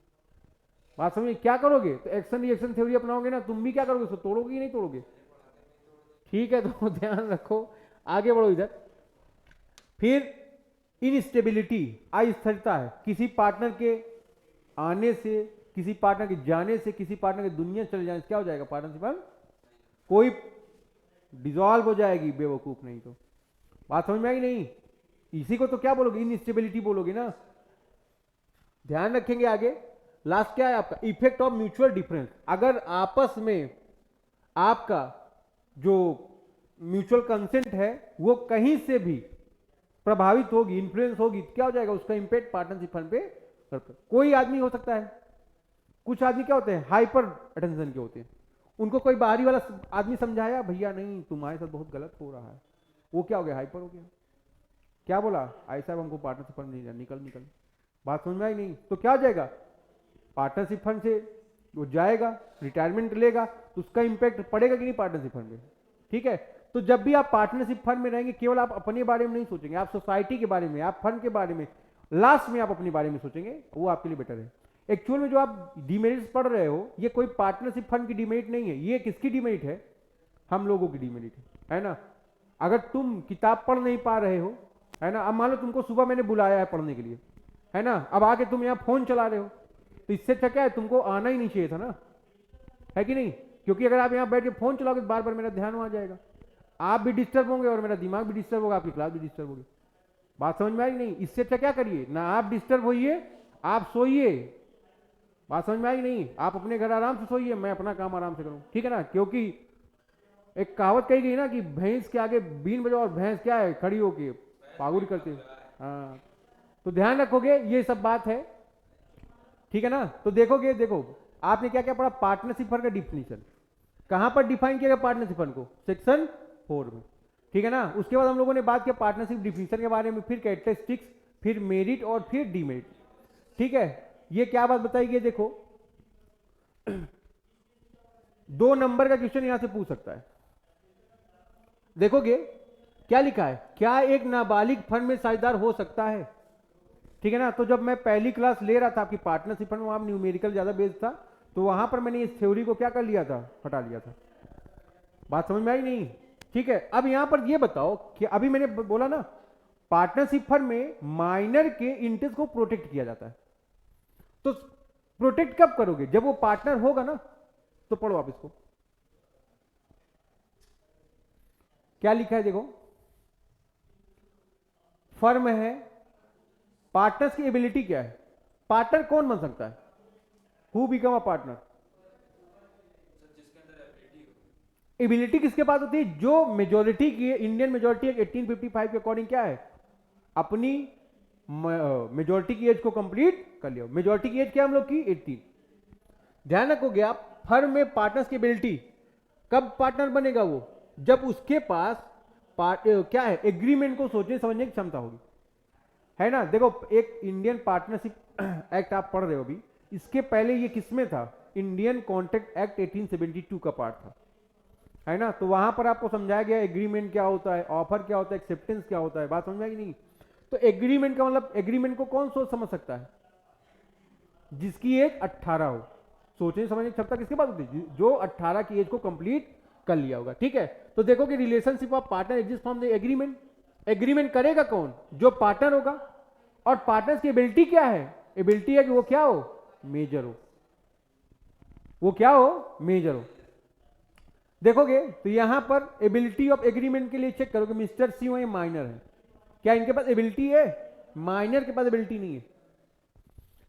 बात समझिए, क्या करोगे, तो एक्शन रिएक्शन थ्योरी अपनाओगे ना, तुम भी क्या करोगे, उसको तोड़ोगे ही नहीं तोड़ोगे, ठीक है। तो ध्यान रखो, आगे बढ़ो इधर। फिर इनस्टेबिलिटी, अस्थिरता है, किसी पार्टनर के आने से, किसी पार्टनर के जाने से, किसी पार्टनर के दुनिया चले जाने से क्या हो जाएगा, पार्टनरशिप कोई डिसॉल्व हो जाएगी, बेवकूफ नहीं तो। बात समझ में आई नहीं? इसी को तो क्या बोलोगे, इनस्टेबिलिटी बोलोगे ना। ध्यान रखेंगे आगे। लास्ट क्या है आपका, इफेक्ट ऑफ म्यूचुअल डिफरेंस। अगर आपस में आपका जो म्यूचुअल कंसेंट है वो कहीं से भी प्रभावित होगी, इन्फ्लुएंस होगी, क्या हो जाएगा, उसका इंपैक्ट पार्टनरशिप फंड पे करता है। कोई आदमी हो सकता है, कुछ आदमी क्या होते हैं, हाइपर अटेंशन के होते हैं, उनको कोई बाहरी वाला आदमी समझाया, भैया नहीं तुम्हारे साथ बहुत गलत हो रहा है, वो क्या हो गया, हाइपर हो गया, क्या बोला, ऐसा हमको पार्टनरशिप फंड नहीं, निकल निकल। बात समझ में आई नहीं? तो क्या हो जाएगा, पार्टनरशिप फंड से वो जाएगा, रिटायरमेंट लेगा, तो उसका इंपैक्ट पड़ेगा कि नहीं पार्टनरशिप फंड में। ठीक है, तो जब भी आप पार्टनरशिप फंड में रहेंगे, केवल आप अपने बारे में नहीं सोचेंगे, आप सोसाइटी के बारे में, आप फंड के बारे में, लास्ट में आप अपने बारे में सोचेंगे, वो आपके लिए बेटर है। एक्चुअल में जो आप डिमेरिट्स पढ़ रहे हो, ये कोई पार्टनरशिप फंड की डिमेरिट नहीं है, ये किसकी डिमेरिट है? हम लोगों की डिमेरिट है ना। अगर तुम किताब पढ़ नहीं पा रहे हो, है ना, अब मान लो तुमको सुबह मैंने बुलाया है पढ़ने के लिए, है ना, अब आके तुम यहाँ फोन चला रहे हो, तो इससे अच्छा क्या है, तुमको आना ही नहीं चाहिए था ना, है कि नहीं? क्योंकि अगर आप यहाँ बैठ के फोन चलाओगे तो बार बार मेरा ध्यान वहां जाएगा, आप भी डिस्टर्ब होंगे और मेरा दिमाग भी डिस्टर्ब होगा, आपकी क्लास भी डिस्टर्ब होगी। बात समझ में आई नहीं? इससे अच्छा क्या करिए, ना आप डिस्टर्ब होइए, आप सोइए। बात समझ में आई नहीं? आप अपने घर आराम से सोइए, मैं अपना काम आराम से करूं, ठीक है ना। क्योंकि एक कहावत कही गई ना कि भैंस के आगे बीन बजाओ और भैंस क्या है, खड़ी होके पागुर करती है। हाँ, तो ध्यान रखोगे, ये सब बात है, ठीक है ना। तो देखोगे, देखो आपने क्या क्या पढ़ा, पार्टनरशिप फंड का डिफिनीशन कहां पर डिफाइन किया गया पार्टनरशिप फंड को, सेक्शन 4 में, ठीक है ना। उसके बाद हम लोगों ने बात किया पार्टनरशिप डिफिनीशन के बारे में, फिर कैरेक्टरिस्टिक्स, फिर मेरिट और फिर डीमेरिट, ठीक है। ये क्या बात बताई गई, देखो 2 नंबर का क्वेश्चन यहां से पूछ सकता है। देखोगे क्या लिखा है, क्या एक नाबालिग फंड में साझेदार हो सकता है, ठीक है ना। तो जब मैं पहली क्लास ले रहा था आपकी पार्टनरशिप फंड में, वहां न्यूमेरिकल ज्यादा बेस्ड था, तो वहां पर मैंने इस थ्योरी को क्या कर लिया था, हटा लिया था। बात समझ में आई नहीं? ठीक है, अब यहां पर ये बताओ कि अभी मैंने बोला ना, पार्टनरशिप फंड में माइनर के इंटरेस्ट को प्रोटेक्ट किया जाता है। तो प्रोटेक्ट कब करोगे, जब वो पार्टनर होगा ना। तो पढ़ो आप इसको, क्या लिखा है, देखो फर्म है, पार्टनर्स की एबिलिटी क्या है, पार्टनर कौन बन सकता है, who become a partner. Ability किसके पास होती है, जो मेजोरिटी की इंडियन मेजोरिटी 1855 के अकॉर्डिंग क्या है, अपनी मेजोरिटी की एज को कंप्लीट कर लिया। मेजोरिटी की एज क्या हम लोग की 18। ध्यान रखोगे आप, फर्म में पार्टनर्स की एबिलिटी कब पार्टनर बनेगा, वो जब उसके पास क्या है, एग्रीमेंट को सोचने समझने की क्षमता होगी, है ना। देखो एक इंडियन पार्टनरशिप एक्ट आप पढ़ रहे हो अभी, इसके पहले ये किसमें था, इंडियन कॉन्ट्रैक्ट एक्ट 1872 का पार्ट था, है ना। तो वहां पर आपको समझाया गया एग्रीमेंट क्या होता है, ऑफर क्या होता है, एक्सेप्टेंस क्या होता है। बात समझ में आई नहीं? तो एग्रीमेंट का मतलब, एग्रीमेंट को कौन सोच समझ सकता है, जिसकी एज 18 हो। सोचने समझने की क्षमता किसके पास होती है, जो 18 की एज को कंप्लीट कर लिया होगा, ठीक है। तो देखो कि relationship of partner exist from the agreement. Agreement करेगा कौन, जो पार्टनर होगा। और पार्टनर्स की एबिलिटी क्या है, एबिलिटी है कि वो क्या हो, मेजर हो, वो क्या हो, मेजर हो। देखोगे तो यहां पर एबिलिटी ऑफ एग्रीमेंट के लिए चेक करोगे, मिस्टर सी हो, ये माइनर है, क्या इनके पास एबिलिटी है, माइनर के पास एबिलिटी नहीं है,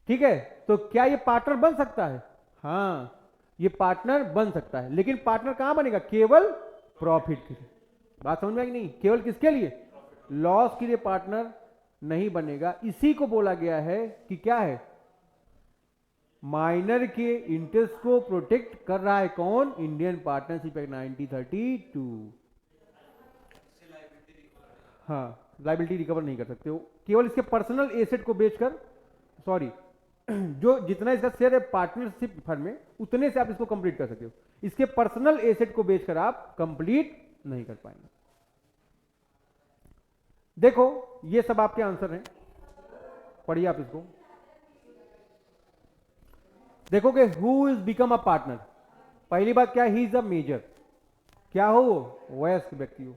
ठीक है। तो क्या ये पार्टनर बन सकता है, हाँ ये पार्टनर बन सकता है, लेकिन पार्टनर कहां बनेगा, केवल प्रॉफिट के लिए। बात समझ में आई नहीं? केवल किसके लिए, लॉस के लिए पार्टनर नहीं बनेगा। इसी को बोला गया है कि क्या है, माइनर के इंटरेस्ट को प्रोटेक्ट कर रहा है कौन, इंडियन पार्टनरशिप एक्ट 1932। हाँ, लाइबिलिटी रिकवर नहीं कर सकते हो, केवल इसके पर्सनल एसेट को बेचकर, सॉरी जो जितना इसका शेयर है पार्टनरशिप फंड में, उतने से आप इसको कंप्लीट कर सकते हो, इसके पर्सनल एसेट को बेचकर आप कंप्लीट नहीं कर पाएंगे। देखो ये सब आपके आंसर हैं, पढ़िए आप इसको। देखोगे who is become a partner, पहली बात क्या, ही इज अ मेजर, क्या हो वो, वयस्क व्यक्ति हो।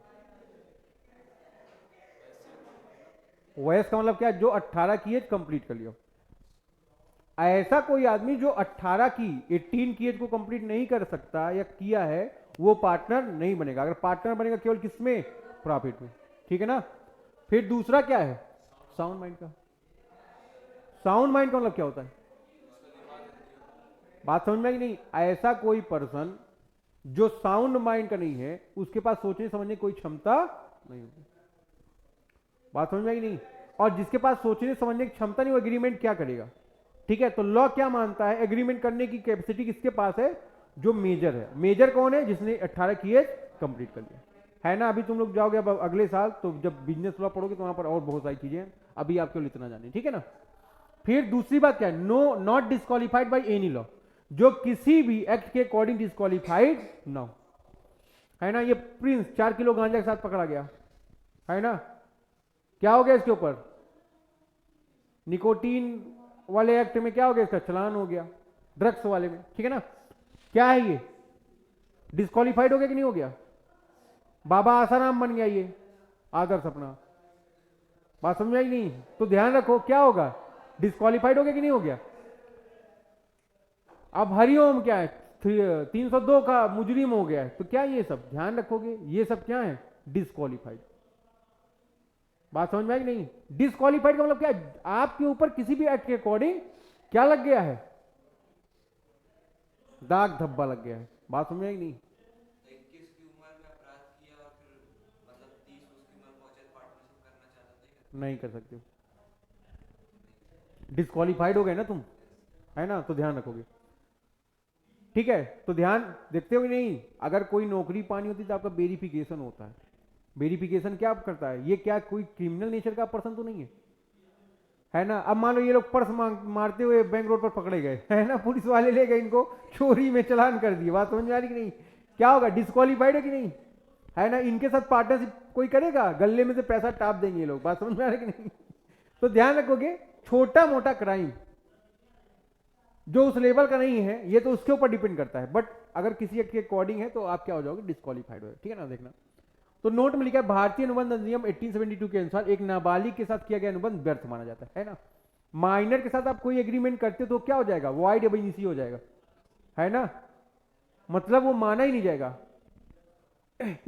वयस्क का मतलब क्या, जो 18 की एज कंप्लीट कर लिया। ऐसा कोई आदमी जो 18 की 18 की एज को कंप्लीट नहीं कर सकता या किया है, वो पार्टनर नहीं बनेगा। अगर पार्टनर बनेगा केवल किसमें, प्रॉफिट में, ठीक है ना। फिर दूसरा क्या है, साउंड माइंड का। साउंड माइंड का मतलब क्या होता है, बात समझ में आई नहीं? ऐसा कोई पर्सन जो साउंड माइंड का नहीं है, उसके पास सोचने समझने की कोई क्षमता नहीं होगी। बात समझ में आई नहीं? और जिसके पास सोचने समझने की क्षमता नहीं, वो एग्रीमेंट क्या करेगा, ठीक है। तो लॉ क्या मानता है, एग्रीमेंट करने की कैपेसिटी किसके पास है, जो मेजर है। मेजर कौन है, जिसने 18 की एज कंप्लीट कर लिया, है ना। अभी तुम लोग जाओगे अब अगले साल, तो जब बिजनेस लॉ पढ़ोगे तो वहां पर और बहुत सारी चीजें, अभी आपको इतना जाने, ठीक है ना। फिर दूसरी बात क्या है, no not disqualified by any law, जो किसी भी एक्ट के अकॉर्डिंग डिस्क्वालिफाइड ना हो, है ना। ये प्रिंस 4 किलो गांजा के साथ पकड़ा गया, है ना, क्या हो गया इसके ऊपर, निकोटीन वाले एक्ट में क्या हो गया, इसका चलान हो गया, ड्रग्स वाले में, ठीक है ना। क्या है ये, डिस्क्वालिफाइड हो गया कि नहीं हो गया, बाबा आसाराम बन गया ये आदर्श अपना, बात समझ आई नहीं, तो ध्यान रखो क्या होगा, डिस्क्वालिफाइड हो गया कि नहीं हो गया। अब हरिओम क्या है, 302 का मुजरिम हो गया है, तो क्या ये सब ध्यान रखोगे, ये सब क्या है, डिस्क्वालिफाइड। बात समझ में आई नहीं, डिस्क्वालिफाइड का मतलब क्या है, आपके ऊपर किसी भी एक्ट के अकॉर्डिंग क्या लग गया है, दाग धब्बा लग गया है। बात समझ में आई नहीं, 21 की उम्र में अपराध किया और फिर मतलब 30 उसकी उम्र पहुंचे पार्टनरशिप करना चाहता था, नहीं कर सकते, डिस्क्वालिफाइड हो गए ना तुम, है ना, तो ध्यान रखोगे, ठीक है। तो ध्यान देखते हो कि नहीं, अगर कोई नौकरी पानी होती तो आपका वेरिफिकेशन होता है, वेरिफिकेशन क्या करता है, ये क्या कोई क्रिमिनल नेचर का पर्सन तो नहीं है ना। अब मान लो ये लोग पर्स मारते हुए बैंक रोड पर पकड़े गए, है ना, पुलिस वाले ले गए इनको, चोरी में चालान कर दिए, बात समझ में आ रही कि नहीं, क्या होगा, डिस्क्वालिफाइड है कि नहीं, है ना। इनके साथ पार्टनरशिप कोई करेगा, गले में से पैसा टाप देंगे ये लोग, बात समझ में आ रही कि नहीं। तो ध्यान रखोगे, छोटा मोटा क्राइम जो उस लेवल का नहीं है, ये तो उसके ऊपर डिपेंड करता है, बट अगर किसी एक्ट के अकॉर्डिंग है तो आप क्या हो जाओगे, डिस्क्वालिफाइड हो, ठीक है ना। देखना, तो नोट में लिखा है, भारतीय अनुबंध अधिनियम 1872 के अनुसार एक नाबालिग के साथ किया गया अनुबंध व्यर्थ माना जाता है ना। माइनर के साथ आप कोई एग्रीमेंट करते हो तो क्या हो जाएगा, वॉइड अब इनिशी हो जाएगा, है ना, मतलब वो माना ही नहीं जाएगा।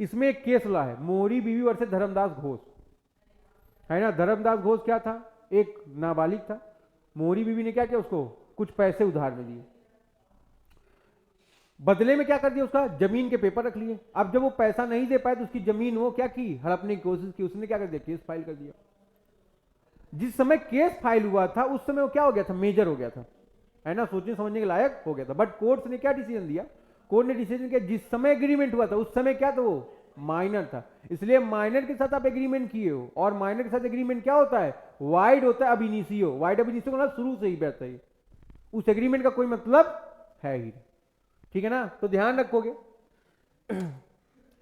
इसमें एक केस ला है, मोरी बीवी वर्सेस धर्मदास घोष, है ना। धर्मदास घोष क्या था, एक नाबालिग था, मोरी बीवी ने क्या किया, उसको कुछ पैसे उधार में दिए, बदले में क्या कर दिया, उसका जमीन के पेपर रख लिए। अब जब वो पैसा नहीं दे पाए तो उसकी जमीन वो क्या की, हड़पने की कोशिश की, उसने क्या कर दिया, केस फाइल कर दिया। जिस समय केस फाइल हुआ था उस समय वो क्या हो गया था, मेजर हो गया था, है ना, सोचने समझने के लायक हो गया था। बट कोर्ट ने क्या डिसीजन दिया, कोर्ट ने डिसीजन किया जिस समय एग्रीमेंट हुआ था उस समय क्या था, वो माइनर था, इसलिए माइनर के साथ आप एग्रीमेंट किए हो, और माइनर के साथ एग्रीमेंट क्या होता है, वाइड होता है अब इनिशियो, वाइड अब इनिशियो मतलब शुरू से ही बैठता है, उस एग्रीमेंट का कोई मतलब है ही, ठीक है ना। तो ध्यान रखोगे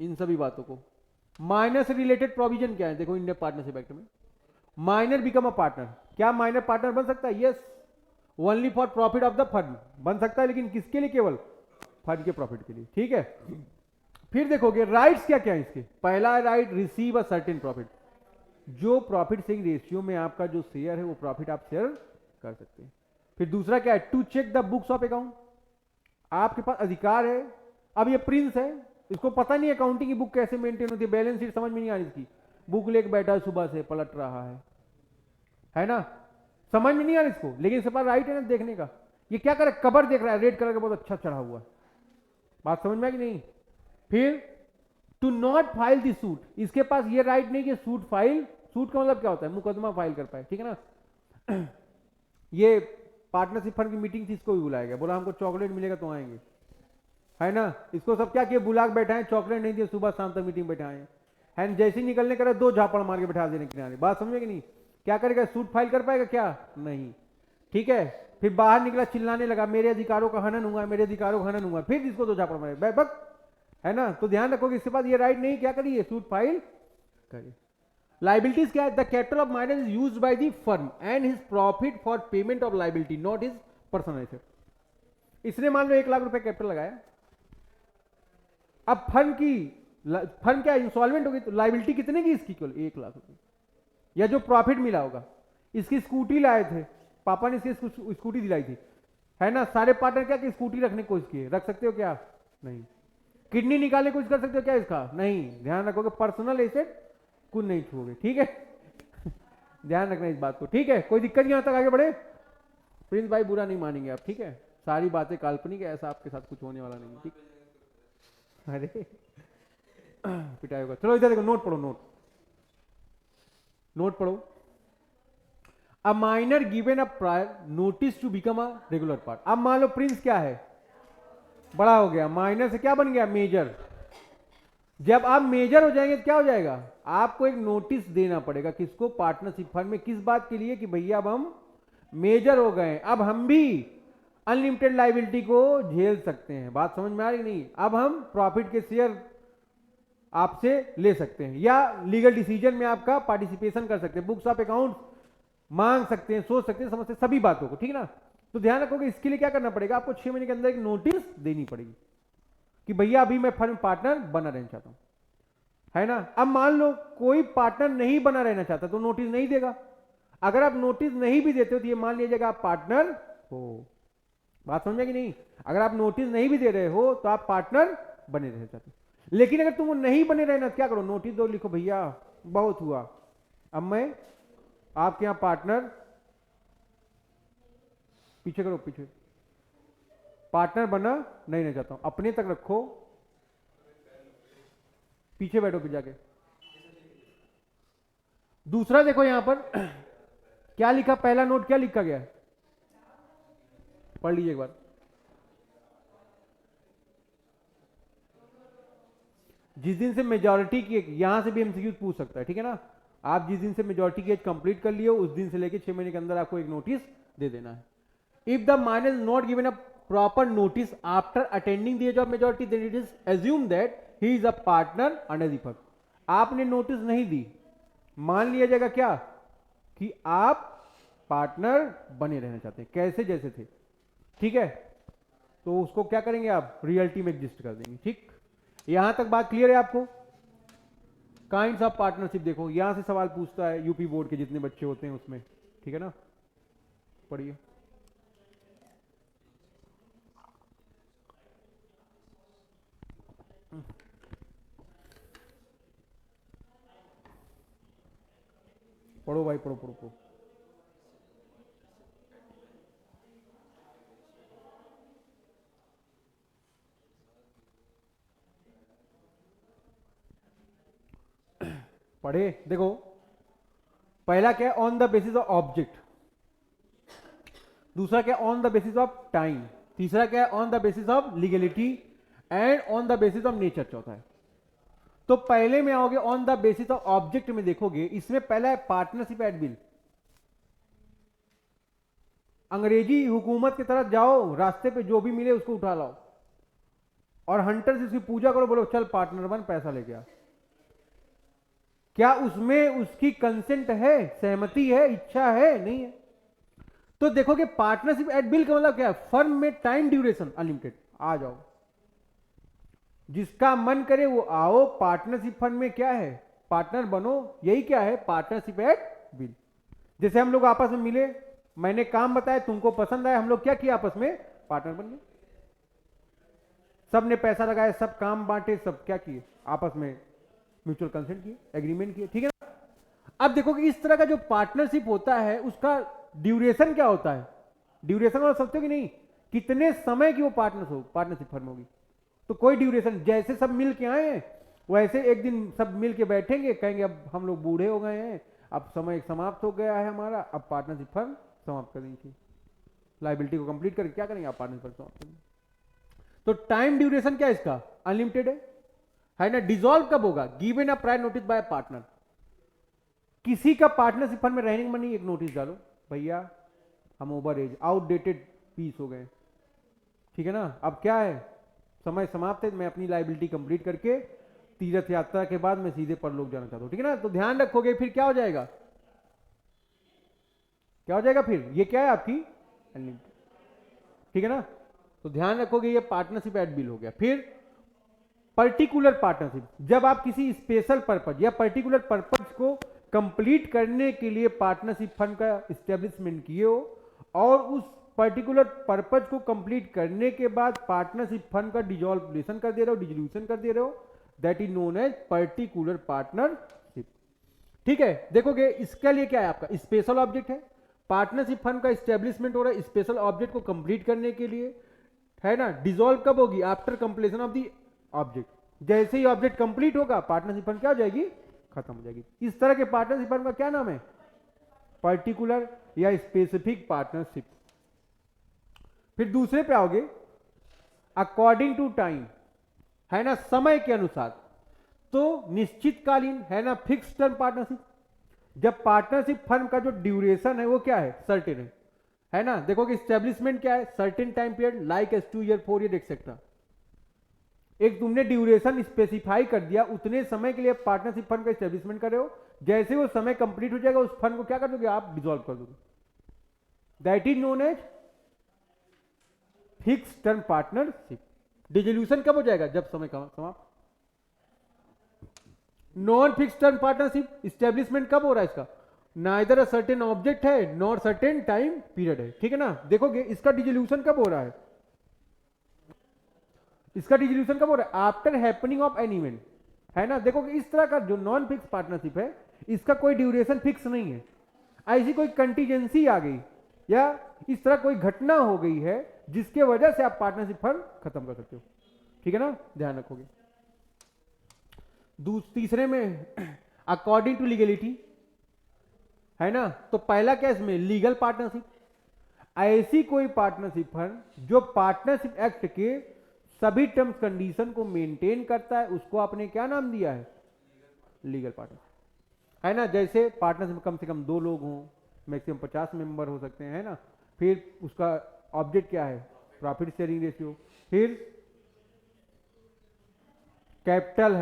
इन सभी बातों को। माइनर से रिलेटेड प्रोविजन क्या है, देखो इंडियन पार्टनरशिप एक्ट में, माइनर बिकम अ पार्टनर, क्या माइनर पार्टनर बन सकता है, yes, only for profit of the fund बन सकता है, लेकिन किसके लिए, केवल फंड के प्रॉफिट के लिए, ठीक है। फिर देखोगे राइट्स क्या क्या है इसके, पहला right, receive a certain profit, जो प्रॉफिट शेयरिंग रेशियो में आपका जो शेयर है वो प्रॉफिट आप शेयर कर सकते हैं। फिर दूसरा क्या है, to check the books of account, आपके पास अधिकार है। अब ये प्रिंस है, इसको पता नहीं अकाउंटिंग की बुक कैसे मेंटेन होती है, बैलेंस शीट समझ में नहीं आ रही इसकी, बुक लेके बैठा है सुबह से पलट रहा है ना, समझ में नहीं आ रहा इसको, लेकिन इसके पास राइट है ना देखने का। ये क्या करे, कवर देख रहा है, रेड कलर का बहुत अच्छा चढ़ा हुआ है, बात समझ में आई कि नहीं। फिर to not file the suit, इसके पास ये राइट नहीं कि सूट फाइल, सूट का मतलब क्या होता है, मुकदमा फाइल कर पाए, ठीक है ना। ये पार्टनरशिप फंड की मीटिंग थी, इसको भी बुलाया गया, बोला हमको चॉकलेट मिलेगा तो आएंगे, है ना। इसको सब क्या किया, बुला के बैठाए, चॉकलेट नहीं दिए, सुबह शाम तक मीटिंग बैठाए हैं, जैसे ही निकलने करे 2 झापड़ मार के बैठा देने किनारे, बात समझे कि नहीं। क्या करेगा, सूट फाइल कर पाएगा क्या, नहीं, ठीक है। फिर बाहर निकला, चिल्लाने लगा मेरे अधिकारों का हनन हुआ, मेरे अधिकारों का हनन हुआ, फिर इसको 2 झापड़ मारे बक, है ना। तो ध्यान रखोगे इसके बाद ये राइट नहीं, क्या करिए, सूट फाइल करिए। लाइबिलिटीज क्या है, the capital of minor is used by the firm and his profit for payment of liability not his personal asset. इसने मान लो 1 लाख रुपए कैपिटल लगाया, अब फर्म क्या इंसॉल्वेंट होगी तो लाइबिलिटी कितने की इसकी, केवल 1 लाख रुपए, या जो प्रॉफिट मिला होगा। इसकी स्कूटी लाए थे पापा ने, इसकी स्कूटी दिलाई थी, है ना। सारे पार्टनर क्या कि स्कूटी रखने की कोशिश किए, रख सकते हो क्या, नहीं। किडनी निकालने की कोशिश कर सकते हो क्या इसका, नहीं। ध्यान रखोगे पर्सनल एसेट कुछ नहीं छूओगे, ठीक है। ध्यान रखना इस बात को, ठीक है। कोई दिक्कत नहीं, यहां तक आगे बढ़े, प्रिंस भाई बुरा नहीं मानेंगे आप, ठीक है। सारी बातें काल्पनिक है, ऐसा आपके साथ कुछ होने वाला नहीं, ठीक। अरे पिटाई होगा, चलो इधर देखो, नोट पढ़ो, नोट पढ़ो। A minor given a prior notice to become a regular part. अब मान लो प्रिंस क्या है, बड़ा हो गया, माइनर से क्या बन गया, मेजर। जब आप मेजर हो जाएंगे तो क्या हो जाएगा, आपको एक नोटिस देना पड़ेगा, किसको, पार्टनरशिप फंड में, किस बात के लिए, कि भैया अब हम मेजर हो गए, अब हम भी अनलिमिटेड लाइबिलिटी को झेल सकते हैं। बात समझ में आ रही नहीं? अब हम प्रॉफिट के शेयर आपसे ले सकते हैं या लीगल डिसीजन में आपका पार्टिसिपेशन कर सकते हैं, बुक्स ऑफ अकाउंट मांग सकते हैं, सोच सकते हैं, समझते हैं, सभी बातों को, ठीक है ना। तो ध्यान रखोगे इसके लिए क्या करना पड़ेगा, आपको 6 महीने के अंदर एक नोटिस देनी पड़ेगी कि भैया अभी मैं फर्म पार्टनर बना रहना चाहता हूं, है ना। अब मान लो कोई पार्टनर नहीं बना रहना चाहता तो नोटिस नहीं देगा। अगर आप नोटिस नहीं भी देते हो तो ये मान लिया जाएगा आप पार्टनर हो। बात समझ कि नहीं? अगर आप नोटिस नहीं भी दे रहे हो तो आप पार्टनर बने रहना चाहते हो। लेकिन अगर तुम नहीं बने रहना क्या करो, नोटिस दो, लिखो भैया बहुत हुआ, अब मैं आपके यहां पार्टनर, पीछे करो पीछे, पार्टनर बना नहीं रहना चाहता हूं, अपने तक रखो, पीछे बैठो फिर जाके। दूसरा देखो यहां पर क्या लिखा, पहला नोट क्या लिखा गया है, पढ़ लीजिए एक बार। जिस दिन से मेजॉरिटी की, यहां से भी एमसीक्यू पूछ सकता है, ठीक है ना। आप जिस दिन से मेजॉरिटी की एज कंप्लीट कर लिए हो उस दिन से लेके 6 महीने के अंदर आपको एक नोटिस दे देना है। If the minor is not given a proper notice after attending the age of majority then it is assume that he is a partner under the firm. आपने नोटिस नहीं दी, मान लिया जाएगा क्या कि आप पार्टनर बने रहना चाहते हैं, कैसे जैसे थे, ठीक है। तो उसको क्या करेंगे आप, रियलिटी में एग्जिस्ट कर देंगे, ठीक। यहां तक बात क्लियर है आपको? काइंड्स ऑफ पार्टनरशिप देखो, यहां से सवाल पूछता है यूपी बोर्ड के जितने बच्चे होते हैं उसमें, ठीक है ना। पढ़िए। पढ़ो भाई, पढ़ो पढ़ो पढ़ो। पढ़े देखो, पहला क्या है, on the basis of object, दूसरा क्या है, on the basis of time, तीसरा क्या है, on the basis of legality and on the basis of nature, चौथा है। तो पहले में आओगे on the basis of object में देखोगे, इसमें पहला है पार्टनरशिप एट विल। अंग्रेजी हुकूमत की तरफ जाओ, रास्ते पे जो भी मिले उसको उठा लाओ और हंटर से उसकी पूजा करो, बोलो चल पार्टनर बन, पैसा लेके आ। क्या उसमें उसकी कंसेंट है, सहमति है, इच्छा है? नहीं है। तो देखोगे पार्टनरशिप एट बिल का मतलब क्या है, फर्म में टाइम ड्यूरेशन अनलिमिटेड, आ जाओ जिसका मन करे वो आओ। पार्टनरशिप फर्म में क्या है, पार्टनर बनो, यही क्या है, पार्टनरशिप एट बिल। जैसे हम लोग आपस में मिले, मैंने काम बताया, तुमको पसंद आया, हम लोग क्या किया, आपस में पार्टनर बन गए। सबने पैसा लगाया, सब काम बांटे, सब क्या किए, आपस में म्यूचुअल कंसेंट किए, एग्रीमेंट किए, ठीक है ना। अब देखो कि इस तरह का जो पार्टनरशिप होता है उसका ड्यूरेशन क्या होता है, ड्यूरेशन वाला सोचते हो कि नहीं, कितने समय की वो पार्टनरशिप फर्म होगी। तो कोई ड्यूरेशन, जैसे सब मिल के आए हैं वैसे एक दिन सब मिल के बैठेंगे, कहेंगे अब हम लोग बूढ़े हो गए हैं, अब समय समाप्त हो गया है हमारा, अब पार्टनरशिप फर्म समाप्त कर देंगे, लाइबिलिटी को कंप्लीट करके क्या करेंगे, आप पार्टनरशिप फर्म समाप्त करेंगे। तो टाइम ड्यूरेशन क्या है इसका, अनलिमिटेड है ना। डिसॉल्व कब होगा, given a prior notice bye partner. किसी का पार्टनरशिप फर्म में रहने में नहीं, एक नोटिस डालो, भैया हम ओवर एज, आउटडेटेड पीस हो गए, ठीक है ना, अब क्या है, समय समाप्त है, मैं अपनी लाइबिलिटी कंप्लीट करके तीर्थ यात्रा के बाद मैं सीधे परलोक जाना चाहता हूं, ठीक है ना। तो ध्यान रखोगे फिर क्या हो जाएगा, क्या हो जाएगा फिर, ये क्या है आपकी अनलिमिटेड, ठीक है ना। तो ध्यान रखोगे ये पार्टनरशिप एट बिल हो गया। फिर पर्टिकुलर पार्टनरशिप, जब आप किसी स्पेशल पर्पज या पर्टिकुलर पर्पज को कंप्लीट करने के लिए पार्टनरशिप फंड का एस्टेब्लिशमेंट किए हो और उस पर्टिकुलर पर्पज को कंप्लीट करने के बाद पार्टनरशिप फंड का डिसॉल्यूशन कर दे रहे हो, डिसोल्यूशन कर दे रहे हो, that is known as particular partnership, ठीक है। देखोगे इसके लिए क्या है, आपका स्पेशल ऑब्जेक्ट है, पार्टनरशिप फंड का एस्टेब्लिशमेंट हो रहा है स्पेशल ऑब्जेक्ट को कंप्लीट करने के लिए, है ना। डिसॉल्व कब होगी, after completion of the object, जैसे ही ऑब्जेक्ट कंप्लीट होगा पार्टनरशिप फंड क्या हो जाएगी, खत्म हो जाएगी। इस तरह के पार्टनरशिप फंड का क्या नाम है, पर्टिकुलर या स्पेसिफिक पार्टनरशिप। फिर दूसरे पे आओगे, अकॉर्डिंग टू टाइम, है ना, समय के अनुसार। तो निश्चितकालीन, है ना, फिक्स टर्म पार्टनरशिप, जब पार्टनरशिप फर्म का जो ड्यूरेशन है वो क्या है, सर्टेन है, है ना। देखो कि स्टेब्लिशमेंट क्या है, certain time period like S 2 year 4 year etcetera. एक तुमने ड्यूरेशन स्पेसिफाई कर दिया, उतने समय के लिए पार्टनरशिप फंड का स्टेब्लिशमेंट कर रहे हो, जैसे वो समय कंप्लीट हो जाएगा उस फंड को क्या कर दोगे आप, डिसॉल्व कर दोगे। That is known as fix term partnership. Dissolution कब हो जाएगा, जब समय समाप्त। Non fix term partnership establishment कब हो रहा है इसका, नाइदर अ सर्टेन ऑब्जेक्ट है नॉर सर्टेन टाइम पीरियड है, ठीक है ना। देखोगे इसका डिसोल्यूशन कब हो रहा है, इसका डिसोल्यूशन कब हो रहा है, after happening of an event, है ना। देखोगे इस तरह का जो नॉन फिक्स पार्टनरशिप है इसका कोई ड्यूरेशन फिक्स नहीं है। ऐसी कोई कंटीजेंसी आ गई या इस तरह कोई घटना हो गई है जिसके वजह से आप पार्टनरशिप फंड खत्म कर सकते हो, ठीक है ना, ध्यान रखोगे। तीसरे में अकॉर्डिंग टू लीगलिटी, है ना। तो पहला क्या इसमें, लीगल पार्टनरशिप। ऐसी कोई पार्टनरशिप फंड जो पार्टनरशिप एक्ट के सभी टर्म्स कंडीशन को मेंटेन करता है, उसको आपने क्या नाम दिया है, लीगल पार्टनरशिप, है ना। जैसे पार्टनरशिप में कम से कम 2 लोग हों, मैक्सिमम 50 मेंबर हो सकते हैं, है ना। फिर उसका ऑब्जेक्ट क्या है, प्रॉफिट शेयरिंग रेशियो। फिर कैपिटल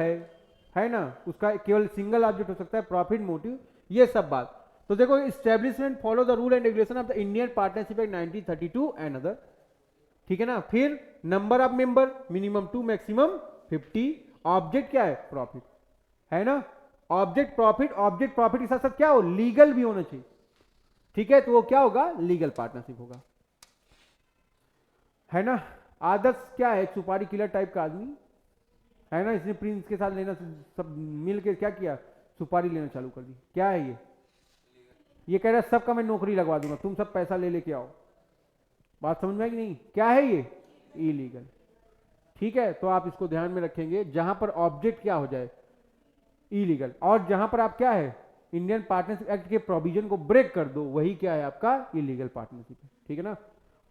है ना, उसका केवल सिंगल ऑब्जेक्ट हो सकता है, प्रॉफिट मोटिव, ये सब बात। तो देखो establishment follow the rule and regulation of the Indian partnership act 1932 and other, ठीक है ना। फिर number of member minimum 2 maximum 50, object क्या है, प्रॉफिट, है ना। ऑब्जेक्ट प्रॉफिट, ऑब्जेक्ट प्रॉफिट के साथ साथ क्या हो, लीगल भी होना चाहिए, ठीक है। तो वो क्या होगा, लीगल पार्टनरशिप होगा, है ना। आदर्श क्या है, सुपारी किलर टाइप का आदमी, है ना। इसने प्रिंस के साथ लेना, सब मिल के क्या किया, सुपारी लेना चालू कर दी। क्या है ये कह रहा है सबका मैं नौकरी लगवा दूंगा, तुम सब पैसा ले लेके आओ। बात समझ में आई कि नहीं, क्या है ये, इलीगल, ठीक है। तो आप इसको ध्यान में रखेंगे, जहां पर ऑब्जेक्ट क्या हो जाए, इलीगल, और जहां पर आप क्या है, इंडियन पार्टनरशिप एक्ट के प्रोविजन को ब्रेक कर दो, वही क्या है आपका इलीगल पार्टनरशिप है, ठीक है ना।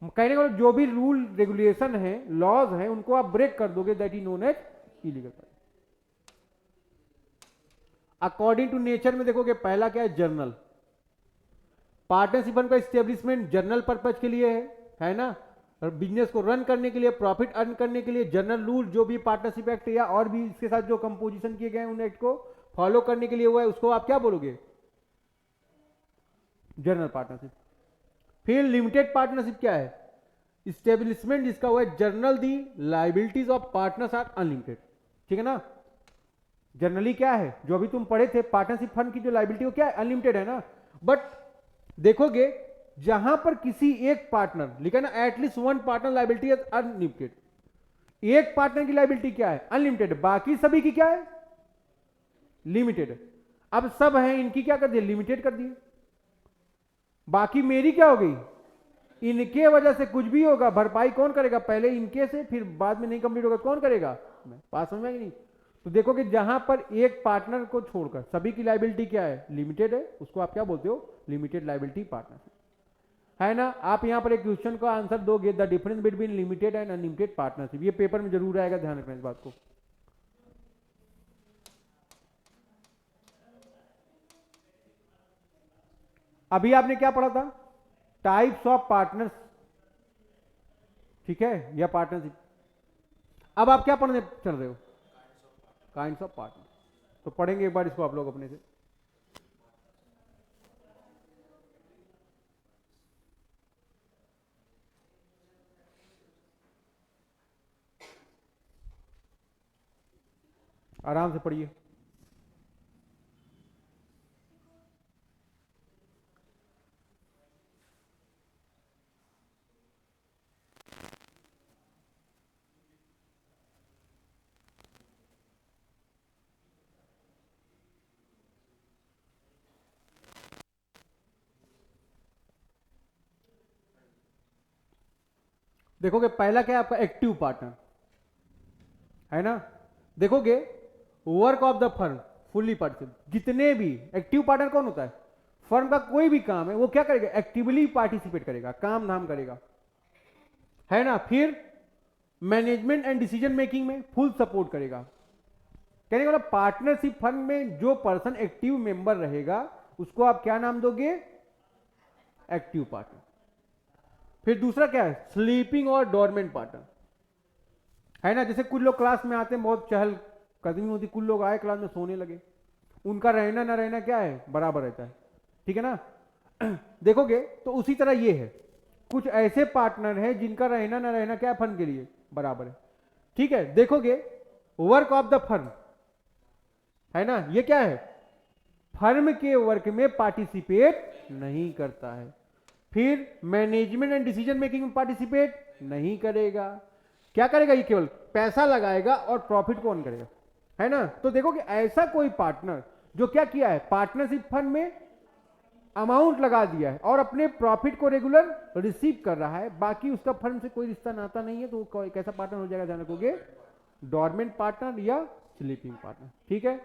कहने का जो भी रूल रेगुलेशन है, लॉज है, उनको आप ब्रेक कर दोगे, that is known as illegal. According to nature में देखोगे पहला क्या है, जर्नल। पार्टनरशिप फंड का एस्टेब्लिशमेंट जर्नल पर्पज के लिए है ना, बिजनेस को रन करने के लिए, प्रॉफिट अर्न करने के लिए। जनरल रूल जो भी पार्टनरशिप एक्ट या और भी इसके साथ जो कंपोजिशन किए गए हैं उन एक्ट को फॉलो करने के लिए हुआ है, उसको आप क्या बोलोगे, जनरल पार्टनरशिप। फिर लिमिटेड पार्टनरशिप क्या है, स्टेब्लिशमेंट जिसका हुआ है general the liabilities of partners are unlimited, ठीक है ना। जनरली क्या है, जो अभी तुम पढ़े थे, पार्टनरशिप फंड की जो लाइबिलिटी वो क्या है, अनलिमिटेड है ना। बट देखोगे जहां पर किसी एक पार्टनर लिखा ना, at least one partner liability is unlimited, एक पार्टनर की लाइबिलिटी क्या है, अनलिमिटेड, बाकी सभी की क्या है, लिमिटेड। अब सब हैं, इनकी क्या कर दिए, लिमिटेड कर दिए। बाकी मेरी क्या हो गई, इनके वजह से कुछ भी होगा भरपाई कौन करेगा, पहले इनके से, फिर बाद में नहीं कंप्लीट होगा कौन करेगा, मैं। बात समझ में कि नहीं। तो देखो कि जहां पर एक पार्टनर को छोड़कर सभी की लाइबिलिटी क्या है, लिमिटेड है, उसको आप क्या बोलते हो, लिमिटेड लाइबिलिटी पार्टनरशिप, है ना। आप यहां पर एक क्वेश्चन का आंसर दोगे, the difference between limited and unlimited partnership, ये पेपर में जरूर आएगा, ध्यान रखना इस बात को। अभी आपने क्या पढ़ा था, टाइप्स ऑफ पार्टनर्स, ठीक है, या पार्टनरशिप। अब आप क्या पढ़ने चल रहे हो, काइंड्स ऑफ पार्टनर। तो पढ़ेंगे एक बार इसको आप लोग अपने से। आराम से पढ़िए। देखोगे पहला क्या है आपका, एक्टिव पार्टनर, है ना। देखोगे work of the firm fully participate, जितने भी एक्टिव पार्टनर कौन होता है, फर्म का कोई भी काम है वो क्या करेगा, एक्टिवली पार्टिसिपेट करेगा, काम धाम करेगा, है ना। फिर मैनेजमेंट एंड डिसीजन मेकिंग में फुल सपोर्ट करेगा। कहने का मतलब पार्टनरशिप फंड में जो पर्सन एक्टिव मेंबर रहेगा उसको आप क्या नाम दोगे, एक्टिव पार्टनर, फिर दूसरा क्या है, स्लीपिंग और डोरमेंट पार्टनर, है ना। जैसे कुछ लोग क्लास में आते हैं, बहुत चहल कदमी होती, कुछ लोग आए क्लास में सोने लगे, उनका रहना ना रहना क्या है, बराबर रहता है, ठीक है ना। देखोगे तो उसी तरह ये है, कुछ ऐसे पार्टनर हैं जिनका रहना ना रहना क्या है, फर्म के लिए बराबर है, ठीक है। देखोगे वर्क ऑफ द फर्म, है ना, ये क्या है, फर्म के वर्क में पार्टिसिपेट नहीं करता है। फिर मैनेजमेंट एंड डिसीजन मेकिंग में पार्टिसिपेट नहीं करेगा, क्या करेगा, ये केवल पैसा लगाएगा और प्रॉफिट को ऑन करेगा, है ना। तो देखो कि ऐसा कोई पार्टनर जो क्या किया है, पार्टनरशिप फंड में अमाउंट लगा दिया है और अपने प्रॉफिट को रेगुलर रिसीव कर रहा है, बाकी उसका फर्म से कोई रिश्ता नाता नहीं है, तो वो कैसा पार्टनर हो जाएगा, ध्यान रखोगे, डोरमेंट पार्टनर या स्लीपिंग पार्टनर, ठीक है।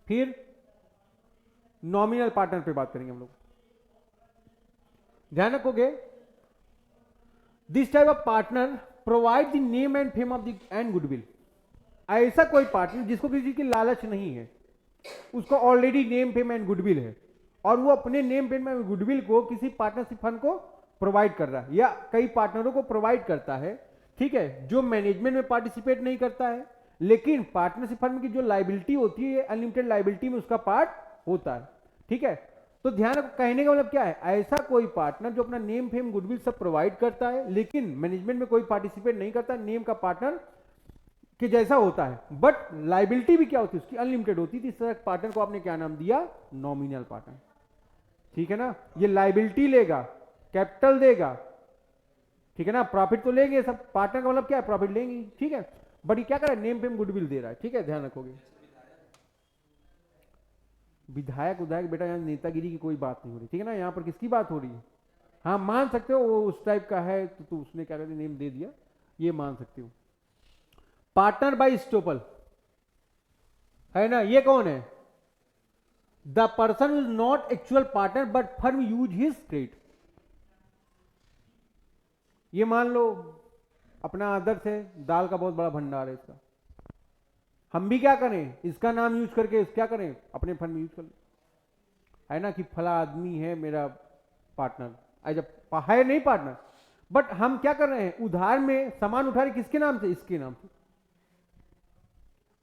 फिर नॉमिनल पार्टनर पे बात करेंगे हम लोग, ध्यान रखोगे, this type of partner provide the name and fame of the end goodwill. ऐसा कोई पार्टनर जिसको किसी की लालच नहीं है, उसको already name fame and goodwill है, और वो अपने नेम फेम एंड गुडविल को किसी पार्टनरशिप फंड को प्रोवाइड कर रहा है या कई पार्टनरों को प्रोवाइड करता है, ठीक है, जो मैनेजमेंट में पार्टिसिपेट नहीं करता है, लेकिन पार्टनरशिप फंड की जो लाइबिलिटी होती है, अनलिमिटेड लाइबिलिटी में उसका पार्ट होता है, ठीक है। तो ध्यान रखो, कहने का मतलब क्या है, ऐसा कोई पार्टनर जो अपना नेम फेम गुडविल सब प्रोवाइड करता है, लेकिन मैनेजमेंट में कोई पार्टिसिपेट नहीं करता, नेम का पार्टनर के जैसा होता है, बट लाइबिलिटी भी क्या होती है उसकी, अनलिमिटेड होती थी। इस तरह पार्टनर को आपने क्या नाम दिया, नॉमिनल पार्टनर, ठीक है ना। ये लाइबिलिटी लेगा, कैपिटल देगा, ठीक है ना, प्रॉफिट तो लेंगे सब, पार्टनर का मतलब क्या है, प्रॉफिट लेंगे, ठीक है, बट ये क्या कर रहा है, नेम फेम गुडविल दे रहा है, ठीक है, ध्यान रखोगे। विधायक उधायक बेटा, यहाँ नेतागिरी की कोई बात नहीं हो रही, ठीक है ना, यहाँ पर किसकी बात हो रही है, हाँ मान सकते हो वो उस टाइप का है, तो उसने क्या कहते नेम दे दिया, ये मान सकते हो। पार्टनर बाय स्टोपल, है ना, ये कौन है, the person is not actual partner but firm use his credit. ये मान लो अपना आदर्श है, दाल का बहुत बड़ा भंडार है इसका, हम भी क्या करें, इसका नाम यूज करके क्या करें, अपने फंड में यूज कर ले, है ना, कि फला आदमी है मेरा पार्टनर, जब है नहीं पार्टनर, बट हम क्या कर रहे हैं, उधार में सामान उठा रहे, किसके नाम से, इसके नाम से।